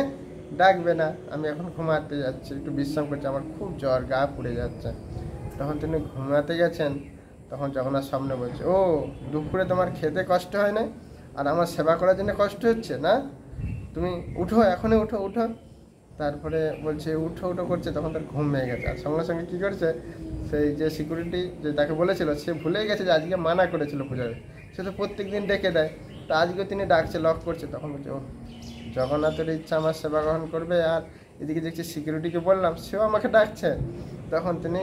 ডাকবে না, আমি এখন ঘুমাতে যাচ্ছি, একটু বিশ্রাম করছি, আমার খুব জ্বর, গা পুড়ে যাচ্ছে। তখন তিনি ঘুমাতে গেছেন, তখন জগন্নাথ সামনে বলছে, ও দুপুরে তোমার খেতে কষ্ট হয় না, আর আমার সেবা করার জন্য কষ্ট হচ্ছে না, তুমি উঠো, এখনই উঠো উঠো। তারপরে বলছে উঠো উঠো করছে, তখন তার ঘুম ভেঙে গেছে। আর সঙ্গে সঙ্গে কী করছে, সেই যে সিকিউরিটি যে তাকে বলেছিল, সে ভুলে গেছে যে আজকে মানা করেছিল পূজারে, সে তো প্রত্যেক দিন ডেকে দেয়, তো আজকে তিনি ডাকছে, লক করছে। তখন বলছে, ও জগন্নাথের ইচ্ছা আমার সেবা গ্রহণ করবে, আর এদিকে দেখছি সিকিউরিটিকে বললাম, সেও আমাকে ডাকছে। তখন তিনি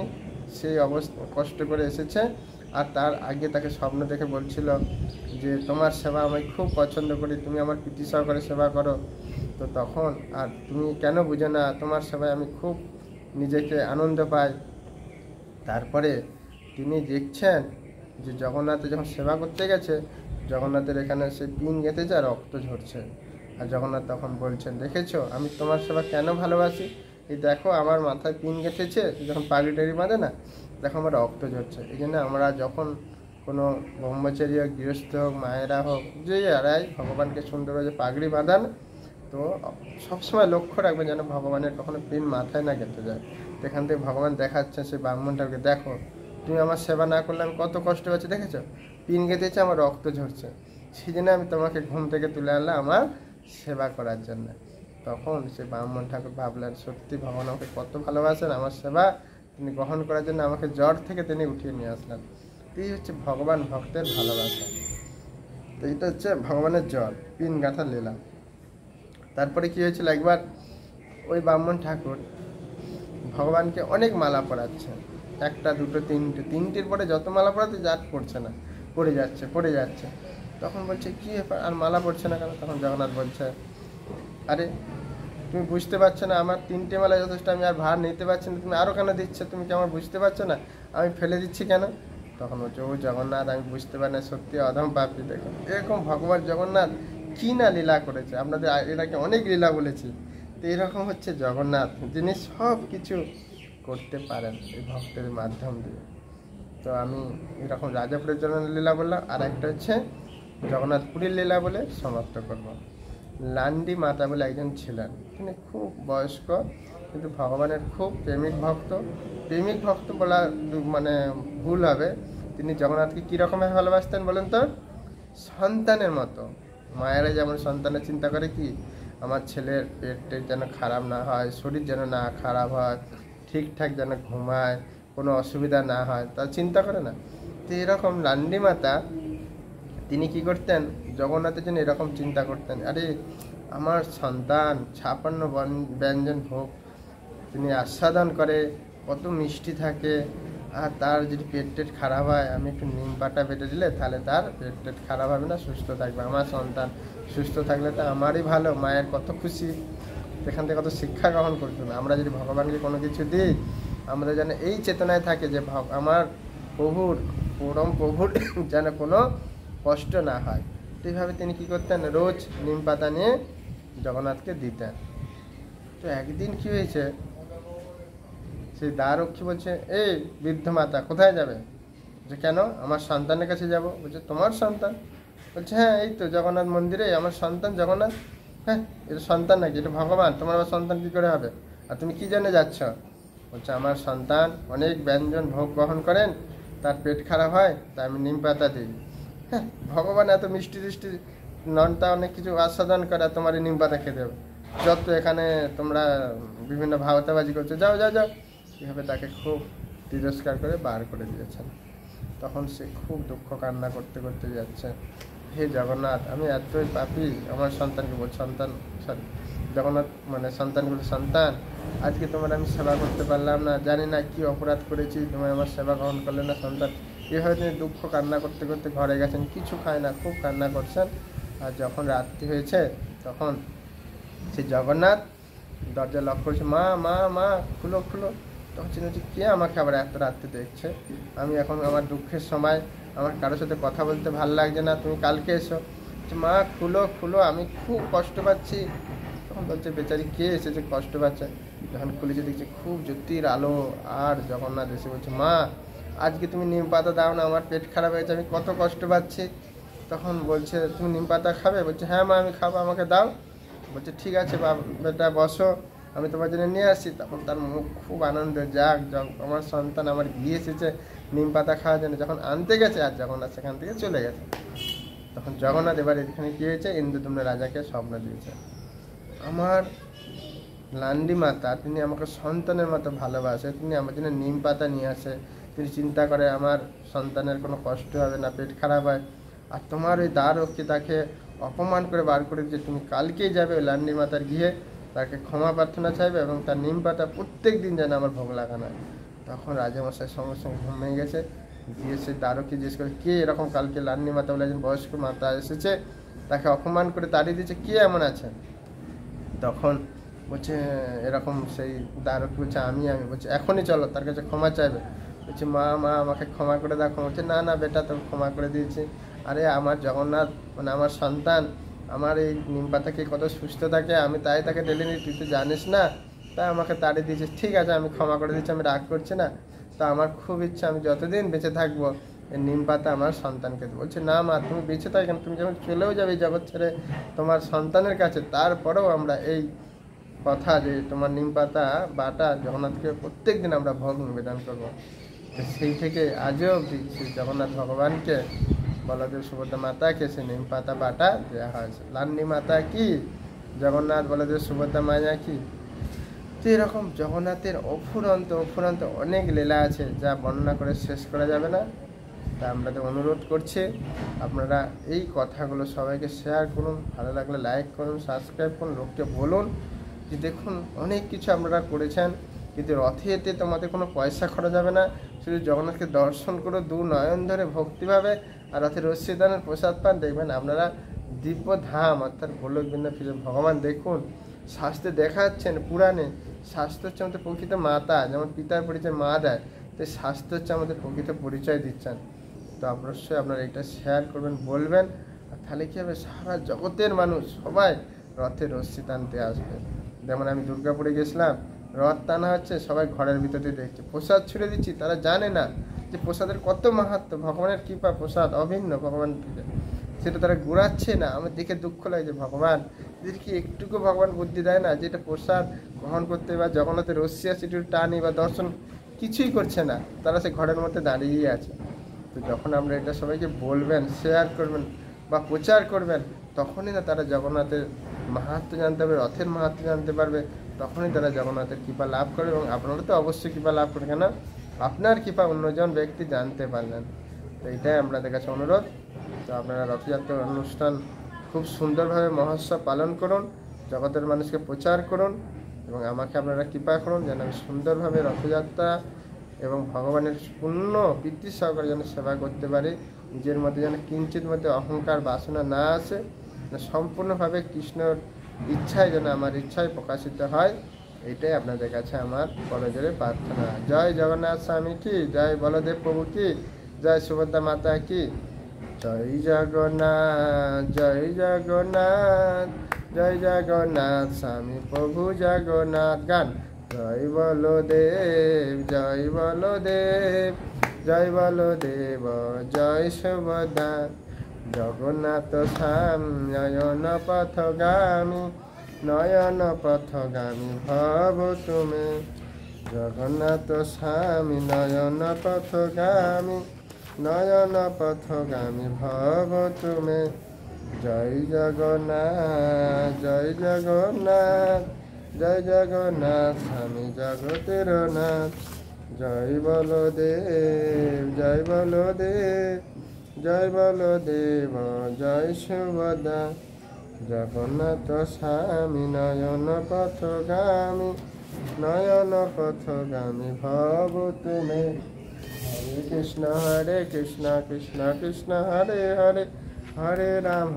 সেই অবস্থা কষ্ট করে এসেছে, আর তার আগে তাকে স্বপ্ন দেখে বলছিল যে তোমার সেবা আমি খুব পছন্দ করি, তুমি আমার প্রীতি সহকারে সেবা করো। তো তখন আর তুমি কেন বুঝো না, তোমার সেবায় আমি খুব নিজেকে আনন্দ পাই। তারপরে তিনি দেখছেন যে জগন্নাথে যখন সেবা করতে গেছে, জগন্নাথের এখানে সে পিন গেঁথেছে আর রক্ত ঝরছে। আর জগন্নাথ তখন বলছেন, দেখেছো আমি তোমার সেবা কেন ভালোবাসি, এই দেখো আমার মাথায় পিন গেঁথেছে, যখন পাগড়ি টাগড়ি বাঁধে না, দেখো আমার রক্ত ঝরছে। এই জন্য আমরা যখন কোনো ব্রহ্মচারী হোক, গৃহস্থ হোক, মায়েরা হোক, যে যারাই ভগবানকে সুন্দরভাবে পাগড়ি বাঁধান, তো তো সবসময় লক্ষ্য রাখবেন যেন ভগবানের কখনো পিন মাথায় না গেঁথে যায়। তো এখান থেকে ভগবান দেখাচ্ছে সে ব্রাহ্মণটাকে, দেখো তুমি আমার সেবা না করলে আমি কত কষ্ট পাচ্ছি, দেখেছো পিন গেঁথেছে, আমার রক্ত ঝরছে, সেই জন্য আমি তোমাকে ঘুম থেকে তুলে আনলাম আমার সেবা করার জন্য। তখন সে ব্রাহ্মণ ঠাকুর ভাবলেন সত্যি ভগবান আমাকে কত ভালোবাসেন, আমার সেবা তিনি গ্রহণ করার জন্য আমাকে জ্বর থেকে তিনি উঠিয়ে নিয়ে আসলেন। এই হচ্ছে ভগবান ভক্তের ভালোবাসা। তো এটা হচ্ছে ভগবানের জ্বর, পিন গাঁথা লীলা। তারপরে কি হয়েছিল, একবার ওই ব্রাহ্মণ ঠাকুর ভগবানকে অনেক মালা পরাচ্ছে, একটা দুটো তিনটির পরে যত মালা পরাতে যাক পড়ছে না, পড়ে যাচ্ছে। তখন বলছে কি ব্যাপার আর মালা পড়ছে না কেন? তখন জগন্নাথ বলছে আরে তুমি বুঝতে পারছো না, আমার 3টে মালা যথেষ্ট, আমি আর ভার নিতে পারছি না, তুমি আরও কেন দিচ্ছ? তুমি কি আমার বুঝতে পারছো না আমি ফেলে দিচ্ছি কেন? তখন বলছে ও জগন্নাথ আমি বুঝতে পারি না, সত্যি অধম পাপী। দেখো এরকম ভগবান জগন্নাথ কি না লীলা করেছে, আপনাদের এটাকে অনেক লীলা বলেছি। তো এরকম হচ্ছে জগন্নাথ, যিনি সব কিছু করতে পারেন এই ভক্তের মাধ্যম দিয়ে। তো আমি এরকম রাজাপুরের জন্য লীলা বললাম, আর একটা হচ্ছে জগন্নাথপুরীর লীলা বলে সমাপ্ত করব। লান্ডি মাতা বলে একজন ছিলেন, তিনি খুব বয়স্ক কিন্তু ভগবানের খুব প্রেমিক ভক্ত বলা মানে ভুল হবে। তিনি জগন্নাথকে কীরকমভাবে ভালোবাসতেন বলেন তো? সন্তানের মতো। মায়েরা যেমন সন্তানের চিন্তা করে কি আমার ছেলের পেটের যেন খারাপ না হয়, শরীর যেন না খারাপ হয়, ঠিকঠাক যেন ঘুমায়, কোনো অসুবিধা না হয়, তা চিন্তা করে না। তো এরকম লান্ডি মাতা তিনি কি করতেন, জগন্নাথের জন্য এরকম চিন্তা করতেন, আরে আমার সন্তান 56 ব্যঞ্জন ভোগ তিনি আস্বাদন করে, কত মিষ্টি থাকে, আর তার যদি পেট খারাপ হয় আমি একটু নিম পাতা বেটে দিলে তাহলে তার পেট খারাপ হবে না, সুস্থ থাকবে। আমার সন্তান সুস্থ থাকলে তো আমারই ভালো, মায়ের কত খুশি। এখান থেকে কত শিক্ষা গ্রহণ করতেন। আমরা যদি ভগবানকে কোনো কিছু দিই, আমাদের যেন এই চেতনায় থাকে যে আমার পরম প্রভুর যেন কোনো কষ্ট না হয়। তো এইভাবে তিনি কী করতেন, রোজ নিম পাতা নিয়ে জগন্নাথকে দিতেন। তো একদিন কি হয়েছে, সেই দ্বাররক্ষী বলছে এই বৃদ্ধ মাতা কোথায় যাবে? যে কেন, আমার সন্তানের কাছে যাব। বলছে তোমার সন্তান? বলছে হ্যাঁ এই তো জগন্নাথ মন্দিরে আমার সন্তান জগন্নাথ। হ্যাঁ এটা সন্তান নাকি, এটা ভগবান, তোমার আবার সন্তান কী করে হবে? আর তুমি কী জন্য যাচ্ছ? বলছে আমার সন্তান অনেক ব্যঞ্জন ভোগ গ্রহণ করেন, তার পেট খারাপ হয়, তাই আমি নিম পাতা দিই। হ্যাঁ ভগবান এত মিষ্টি টিষ্টি ননটা অনেক কিছু আস্বাদন করে, তোমার এই নিম পাতা খেতে হবে, যত এখানে তোমরা বিভিন্ন ভাওতাবাজি করছো, যাও যাও যাও। এভাবে তাকে খুব তিরস্কার করে বার করে দিয়েছেন। তখন সে খুব দুঃখ কান্না করতে করতে যাচ্ছে, হে জগন্নাথ আমি এতই পাপী, আমার সন্তানকে সন্তান জগন্নাথ মানে সন্তানগুলো সন্তান আজকে তোমার আমি সেবা করতে পারলাম না, জানি না কি অপরাধ করেছি, তোমার আমার সেবা গ্রহণ করলে না সন্তান। এভাবে তিনি দুঃখ কান্না করতে করতে ঘরে গেছেন, কিছু খায় না, খুব কান্না করছেন। আর যখন রাত্রি হয়েছে তখন সে জগন্নাথ দরজা লক করেছে, মা মা মা খুলো খুলো। তখন চিন্তা হচ্ছে কে আমাকে আবার এত রাত্রে দেখছে, আমি এখন আমার দুঃখের সময়, আমার কারোর সাথে কথা বলতে ভালো লাগছে না, তুমি কালকে এসো। মা খুলো খুলো আমি খুব কষ্ট পাচ্ছি। তখন বলছে বেচারি কে এসেছে কষ্ট পাচ্ছে? যখন খুলেছে দেখছে খুব জ্যোতির আলো, আর জগন্নাথ এসে বলছে মা আজকে তুমি নিম পাতা দাও না, আমার পেট খারাপ হয়েছে, আমি কত কষ্ট পাচ্ছি। তখন বলছে তুমি নিম পাতা খাবে? বলছে হ্যাঁ মা আমি খাবো, আমাকে দাও। বলছে ঠিক আছে বেটা বসো, আমি তোমার জন্য নিয়ে আসি। তখন তার মুখ খুব আনন্দ, যাক আমার সন্তান আমার গিয়ে এসেছে নিম পাতা খাওয়ার জন্য। যখন আনতে গেছে আর জগন্নাথ সেখান থেকে চলে গেছে, তখন জগন্নাথ এবার এখানে কী হয়েছে, ইন্দ্রদম্ন রাজাকে স্বপ্ন দিয়েছে, আমার লান্ডি মাতা তিনি আমাকে সন্তানের মতো ভালোবাসে, তিনি আমার জন্য নিম পাতা নিয়ে আসে, তিনি চিন্তা করে আমার সন্তানের কোনো কষ্ট হবে না, পেট খারাপ হয়। আর তোমার ওই দ্বাররক্ষী তাকে অপমান করে বার করে দিয়ে তুমি কালকেই যাবে ওই লান্ডি মাতার গিয়ে তাকে ক্ষমা প্রার্থনা চাইবে এবং তার নিম পাতা প্রত্যেক দিন যেন আমার ভোগ লাগানো হয়। তখন রাজামশাই সঙ্গে সঙ্গে ঘুম ভেঙে গেছে, গিয়ে সে দ্বাররক্ষী জিজ্ঞেস করে কে এরকম কালকে লান্ডি মাতা বলে একজন বয়স্ক মাতা এসেছে, তাকে অপমান করে তাড়িয়ে দিয়েছে, কে এমন আছে? তখন বলছে এরকম সেই দ্বাররক্ষী বলছে আমি বলছে এখনই চলো তার কাছে ক্ষমা চাইবে। বলছে মা মা আমাকে ক্ষমা করে দাও। বলছে না না বেটা তোকে ক্ষমা করে দিয়েছি, আরে আমার জগন্নাথ মানে আমার সন্তান আমার এই নিম পাতাকে কত সুস্থ থাকে, আমি তাই তাকে ডেলি নিই, তুই তো জানিস না, তাই আমাকে তাড়িয়ে দিয়েছিস, ঠিক আছে আমি ক্ষমা করে দিচ্ছি, আমি রাগ করছি না। তা আমার খুব ইচ্ছা আমি যতদিন বেঁচে থাকবো এই নিম পাতা আমার সন্তানকে দেবো। বলছে না মা, তুমি বেঁচে থাকো কেন, তুমি যখন চলেও যাবে এই জগৎ ছেড়ে তোমার সন্তানের কাছে, তারপরেও আমরা এই কথা যে তোমার নিম পাতা বাটা জগন্নাথকে প্রত্যেক দিন আমরা ভোগ নিবেদন করবো। সেই থেকে আজও অবধি শ্রী জগন্নাথ ভগবানকে, বলদেব সুভদ্রা মাতাকে সে নিম পাতা বাটা দেওয়া হয়েছে। লান্নি মাতা কি, জগন্নাথ বলদেব সুভদ্রা মায়া কি। তো এরকম জগন্নাথের অফুরন্ত অনেক লীলা আছে, যা বর্ণনা করে শেষ করা যাবে না। তা আপনাদের অনুরোধ করছি, আপনারা এই কথাগুলো সবাইকে শেয়ার করুন, ভালো লাগলে লাইক করুন, সাবস্ক্রাইব করুন, লোককে বলুন যে দেখুন অনেক কিছু আপনারা করেছেন, কিন্তু রথে যেতে তোমাদের কোনো পয়সা খরচ যাবে না, শুধু জগন্নাথকে দর্শন করো দু নয়ন ধরে ভক্তিভাবে, আর রথের রশ্মিদানের প্রসাদ পান, দেখবেন আপনারা দিব্য ধাম অর্থাৎ গোলকবৃন্দে ফিরে ভগবান দেখুন। শাস্ত্রে দেখাচ্ছেন, পুরাণে শাস্ত্র হচ্ছে আমাদের প্রকৃত মাতা, যেমন পিতার পরিচয় মা দেয়, তো শাস্ত্র হচ্ছে আমাদের প্রকৃত পরিচয় দিচ্ছেন। তো অবশ্যই আপনারা এটা শেয়ার করবেন, বলবেন, আর তাহলে কী হবে, সারা জগতের মানুষ সবাই রথের রশ্মি টানতে আসবে। যেমন আমি দুর্গাপুরে গেছিলাম, রথ টানা হচ্ছে, সবাই ঘরের ভিতরে দেখছে, প্রসাদ ছুড়ে দিচ্ছি, তারা জানে না যে প্রসাদের কত মাহাত্ম্য, ভগবানের কৃপা, প্রসাদ অভিন্ন ভগবান থেকে, সেটা তারা ঘুরাচ্ছে না। আমার দেখে দুঃখ লাগে যে ভগবান এদেরকে একটুকু ভগবান বুদ্ধি দেয় না, যেটা প্রসাদ গ্রহণ করতে বা জগন্নাথের রশ্মি আছে একটু টানি বা দর্শন কিছুই করছে না, তারা সে ঘরের মধ্যে দাঁড়িয়েই আছে। তো যখন আমরা এটা সবাইকে বলবেন, শেয়ার করবেন বা প্রচার করবেন, তখনই না তারা জগন্নাথের মাহাত্ম্য জানতে পারবে, রথের মাহাত্ম্য জানতে পারবে, তখনই তারা জগন্নাথের কৃপা লাভ করবে। এবং আপনারা তো অবশ্যই কৃপা লাভ করবেন, কেন আপনার কৃপা অন্যজন ব্যক্তি জানতে পারলেন। তো এইটাই আপনাদের কাছে অনুরোধ। তো আপনারা রথযাত্রার অনুষ্ঠান খুব সুন্দরভাবে মহোৎসব পালন করুন, জগতের মানুষকে প্রচার করুন, এবং আমাকে আপনারা কৃপা করুন যেন আমি সুন্দরভাবে রথযাত্রা এবং ভগবানের পূর্ণ প্রীতি সহকারে যেন সেবা করতে পারি। নিজের মধ্যে যেন কিঞ্চিত মধ্যে অহংকার বাসনা না আসে, সম্পূর্ণভাবে কৃষ্ণর ইচ্ছায় যেন আমার ইচ্ছায় প্রকাশিত হয়। এইটাই আপনাদের কাছে আমার করজোড়ে প্রার্থনা। জয় জগন্নাথ স্বামী কি, জয় বলদেব প্রভু কি, জয় সুভদ্রা মাতা কি। জয় জগন্নাথ, জয় জগন্নাথ, জয় জগন্নাথ স্বামী প্রভু জগন্নাথ। গান। জয় বলদেব, জয় বলদেব, জয় বলদেব, জয় সুভদ্রা। জগন্নাথ স্বামী নয়ন পথগামী, নয়ন পথগামী ভব তুমি। জগন্নাথ স্বামী নয়ন পথগামী, নয়ন পথগামী ভব তুমি। জয় জগন্নাথ, জয় জগন্নাথ, জয় জগন্নাথ স্বামী জগতের নাথ। জয় বলদেব, জয় বলদেব, জয় বলদেব, জয় সুভদ্রা। জগন্নাথ স্বামী নয়ন পথগামী, নয়ন পথগামী ভব তুমি। হরে কৃষ্ণ কৃষ্ণ কৃষ্ণ হরে হরে, হরে রাম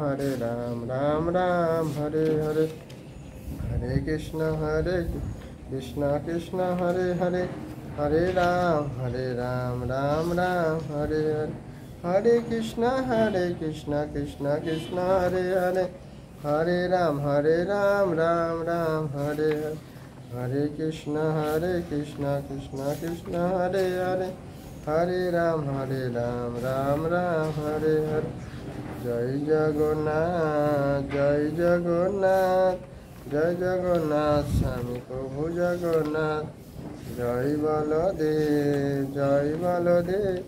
রাম রাম হরে হরে। হরে কৃষ্ণ কৃষ্ণ হরে হরে, হরে রাম রাম রাম হরে হরে। হরে কৃষ্ণ কৃষ্ণ কৃষ্ণ হরে হরে, হরে রাম রাম রাম হরে হরে। হরে কৃষ্ণ কৃষ্ণ কৃষ্ণ হরে হরে, হরে রাম রাম রাম হরে হরে। জয় জগন্নাথ, জয় জগন্নাথ, জয় জগন্নাথ স্বামী প্রভু জগন্নাথ। জয় বলদেব, জয় বলদেব,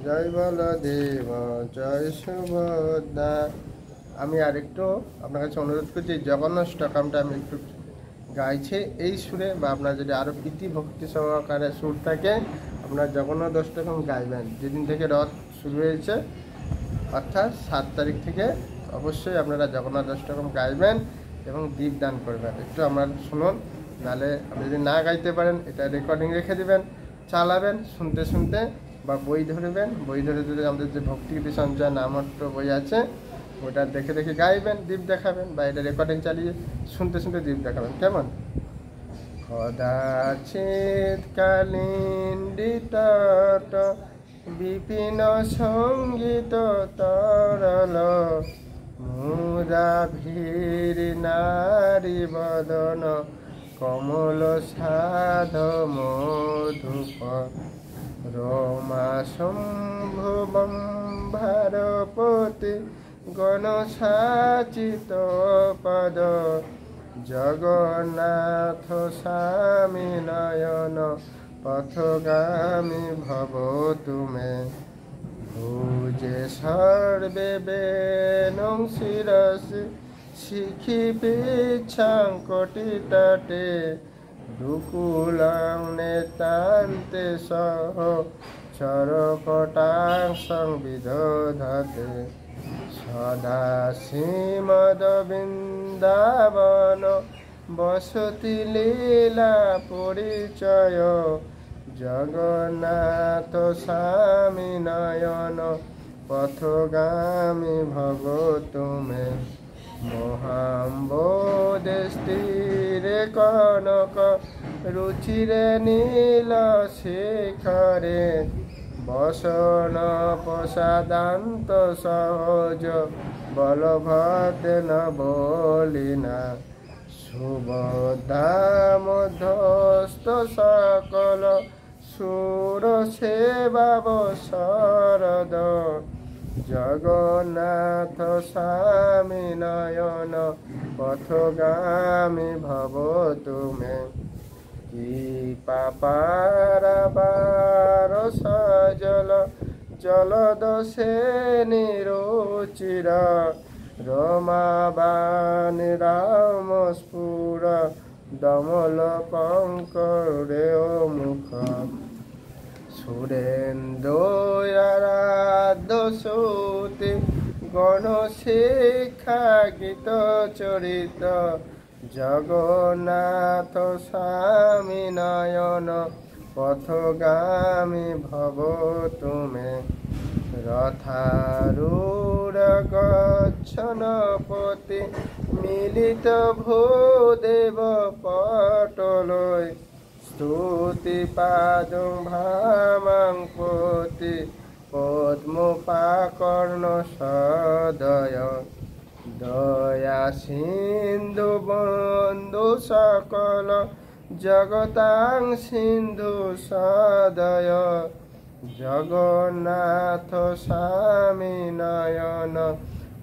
জয় বলদেব, জয় সুভদ্রা। আমি আরেকটু আপনার কাছে অনুরোধ করছি, জগন্নাথ ষ্টকামটা আমি একটু গাইছি এই সুরে, বা আপনার যদি আরও প্রীতি ভক্তি সহকারে সুর থাকে আপনার জগন্নাথ অষ্টকম গাইবেন। যেদিন থেকে রথ শুরু হয়েছে অর্থাৎ 7 তারিখ থেকে অবশ্যই আপনারা জগন্নাথ অষ্টকম গাইবেন এবং দীপদান করবেন। একটু আমার শুনুন, নাহলে আপনি যদি না গাইতে পারেন এটা রেকর্ডিং রেখে দেবেন, চালাবেন শুনতে শুনতে, বা বই ধরবেন, বই ধরে ধরে আমাদের যে ভক্তিগীতি সঞ্চয় নামত্র বই আছে ওটা দেখে দেখে গাইবেন, দীপ দেখাবেন, বা এটা রেকর্ডিং চালিয়ে শুনতে শুনতে দীপ দেখাবেন। কেমন? কদাচিৎ কালিন্দিত বিপিন সঙ্গীত তরল, মুরাভীর নারী বদন কমল সাধ মধুপ। রমাসম্ভবম ভারপতি গণসাচিত পদ জগন্নাথ স্বামী নয়ন পথগামী ভব তুমে ভুজে সর্বে বেনং শিরসি শিখি পিচ্ছাং কোটিতটে দুকুলাং নেতান্তে সহ চরকটাং সংবিদধতে সদা শ্রীমদ বৃন্দাবন বসতি লীলা পরিচয় জগন্নাথ স্বামী নয়ন পথগামী ভব তুমে মহাম্বোধে স্থিরে কনক রুচিরে নীল শিখরে বসন প্রসাদান্ত সহজ বলভদ্র বলিনা সুবধা মধ্যস্থ সকল সুর সেবা শরদ জগন্নাথ স্বামী নয়ন পথগামী ভব তুমে কৃপা পারাবার সজল জলদশে নিরুচির রমাবাণী রাম স্ফুর দমল পঙ্করে মুখ সুরেন্দ্রারাধ্য সুতি গণশিক্ষা গীত চরিত জগন্নাথ স্বামী নয়ন পথগামী ভব তুমে রথারূঢ় গচ্ছন পতি মিলিত ভূদেব পটলয় স্তুতি পাদং ভামাং পতি পদ্মপাকর্ণ সদয় দয়া সিন্ধু বন্ধু সকল জগতাং সিন্ধু সদয় জগন্নাথ স্বামী নয়ন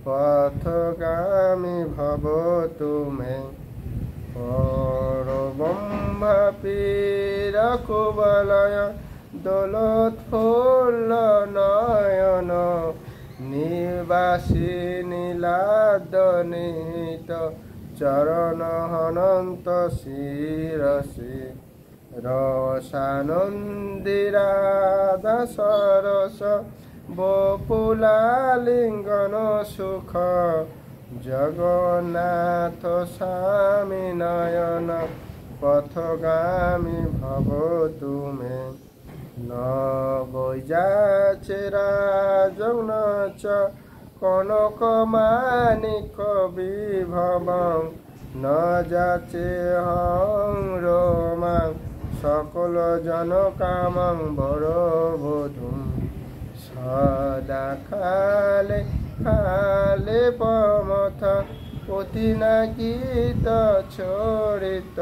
পথগামী ভব তুমে পরব্রহ্ম পীর কুবলয় দোলোৎফুল্ল নয়ন নিবাসী নীলাদ নিহিত চরণ হনন্ত শিরসি রসানন্দী রাধা সরস বপুলালিঙ্গন সুখ জগন্নাথ স্বামী নয়ন পথগামী ভব তুমে নবযাচে রাজন্নচ কনক মানিক বিভবং ন যাচে হং রোমাং সকল জন কামং বড় বধূম সদা খালে খালে পমথ অতিনাগীত চরিত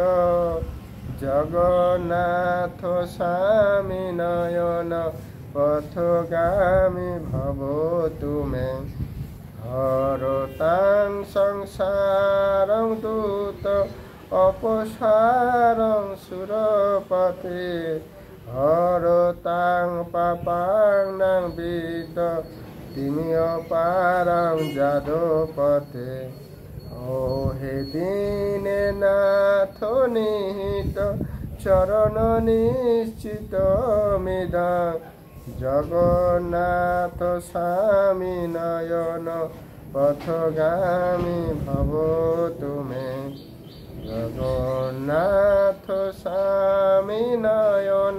জগন্নাথ স্বামী নয়ন পথগামী ভব তুমে হরতাং সংসারং দূত অপসারং সুরপতে হরতাং পাপাং বিদ তিমি অপারং যাদপতে ও হে দীনে নাথ নিহিত চরণ নিশ্চিত মিদং জগন্নাথ স্বামী নয়ন পথগামী ভব তুমে জগন্নাথ স্বামী নয়ন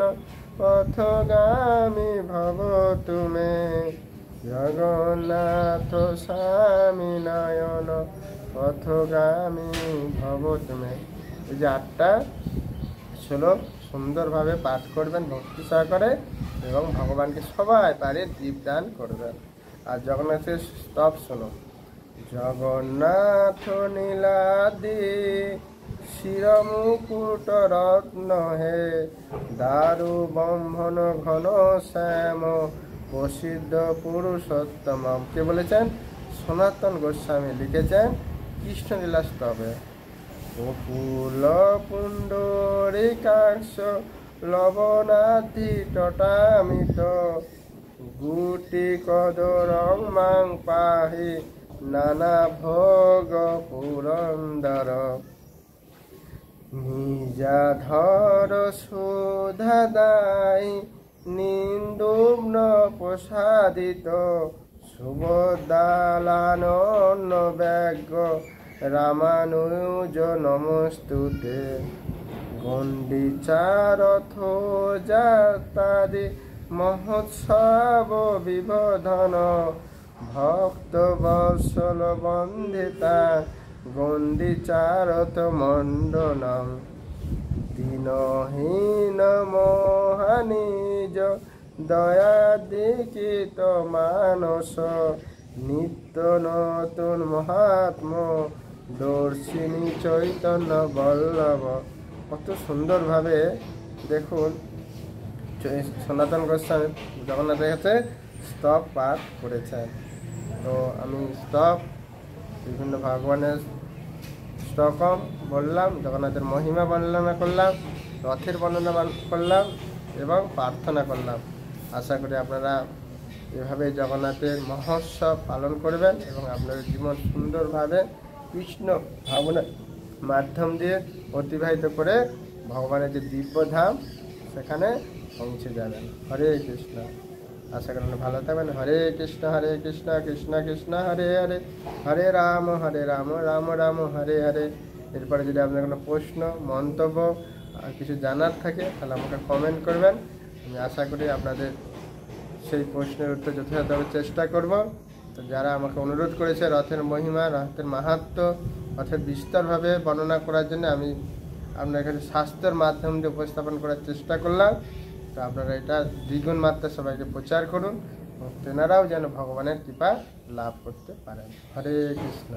পথগামী ভব তুমে জগন্নাথ স্বামী নয়ন পথগামী ভব তুমে। এই যে 8টা শ্লোক সুন্দরভাবে পাঠ করবেন ভক্তি সহকারে এবং ভগবানকে সবাই পারে দীপদান করবেন। আর জগন্নাথের স্তব শোনো। জগন্নাথ নীলাদি শিরমুকুট রত্ন হে দারু বম্ভন ঘন শ্যাম প্রসিদ্ধ পুরুষোত্তম। কে বলেছেন? সনাতন গোস্বামী লিখেছেন কৃষ্ণলীলা স্তবে। বকুল পুণ্ডরিকাক্ষ লবণাধি টটামিত গুটি কদরং মাং পাহি নানা ভোগ পুরন্দর। নিজাধর সুধাদায়ী নিন্দুম্ন প্রসাদিত সুভদ্রালানন ব্যগ্য রামানুজ নমস্তুতে। গণ্ডিচারথ যাত্রাদি মহোৎসব বিবোধন ভক্ত বৎসল বন্দিতা গণ্ডিচারথ মণ্ডনম। দীনহীন মোহানিজ দয়াদিকিত মানস নিত্য নতুন মহাত্ম দর্শিনী চৈতন্য বল্লভ। কত সুন্দরভাবে দেখুন সনাতন গোস্বামী জগন্নাথের কাছে স্তব পাঠ করেছেন। তো আমি স্তব বিভিন্ন ভগবানের স্তকম বললাম, জগন্নাথের মহিমা বর্ণনা করলাম, রথের বর্ণনা করলাম এবং প্রার্থনা করলাম। আশা করি আপনারা এভাবে জগন্নাথের মহোৎসব পালন করবেন এবং আপনাদের জীবন সুন্দরভাবে কৃষ্ণ ভাবনার মাধ্যম দিয়ে অতিবাহিত করে ভগবানের যে দিব্যধাম সেখানে পৌঁছে যাবেন। হরে কৃষ্ণ। আশা করি ভালো থাকবেন। হরে কৃষ্ণ কৃষ্ণ কৃষ্ণ হরে হরে, হরে রাম রাম রাম হরে হরে। এরপরে যদি আপনার কোনো প্রশ্ন মন্তব্য আর কিছু জানার থাকে তাহলে আমাকে কমেন্ট করবেন। আমি আশা করি আপনাদের সেই প্রশ্নের উত্তর যথাযথভাবে চেষ্টা করব। তো যারা আমাকে অনুরোধ করেছে রথের মহিমা, রথের মাহাত্ম্য, রথের বিস্তরভাবে বর্ণনা করার জন্য আমি আপনার এখানে স্বাস্থ্যের মাধ্যম দিয়ে উপস্থাপন করার চেষ্টা করলাম। তো আপনারা এটা দ্বিগুণ মাত্রা সবাইকে প্রচার করুন এবং তেনারাও যেন ভগবানের কৃপা লাভ করতে পারেন। হরে কৃষ্ণ।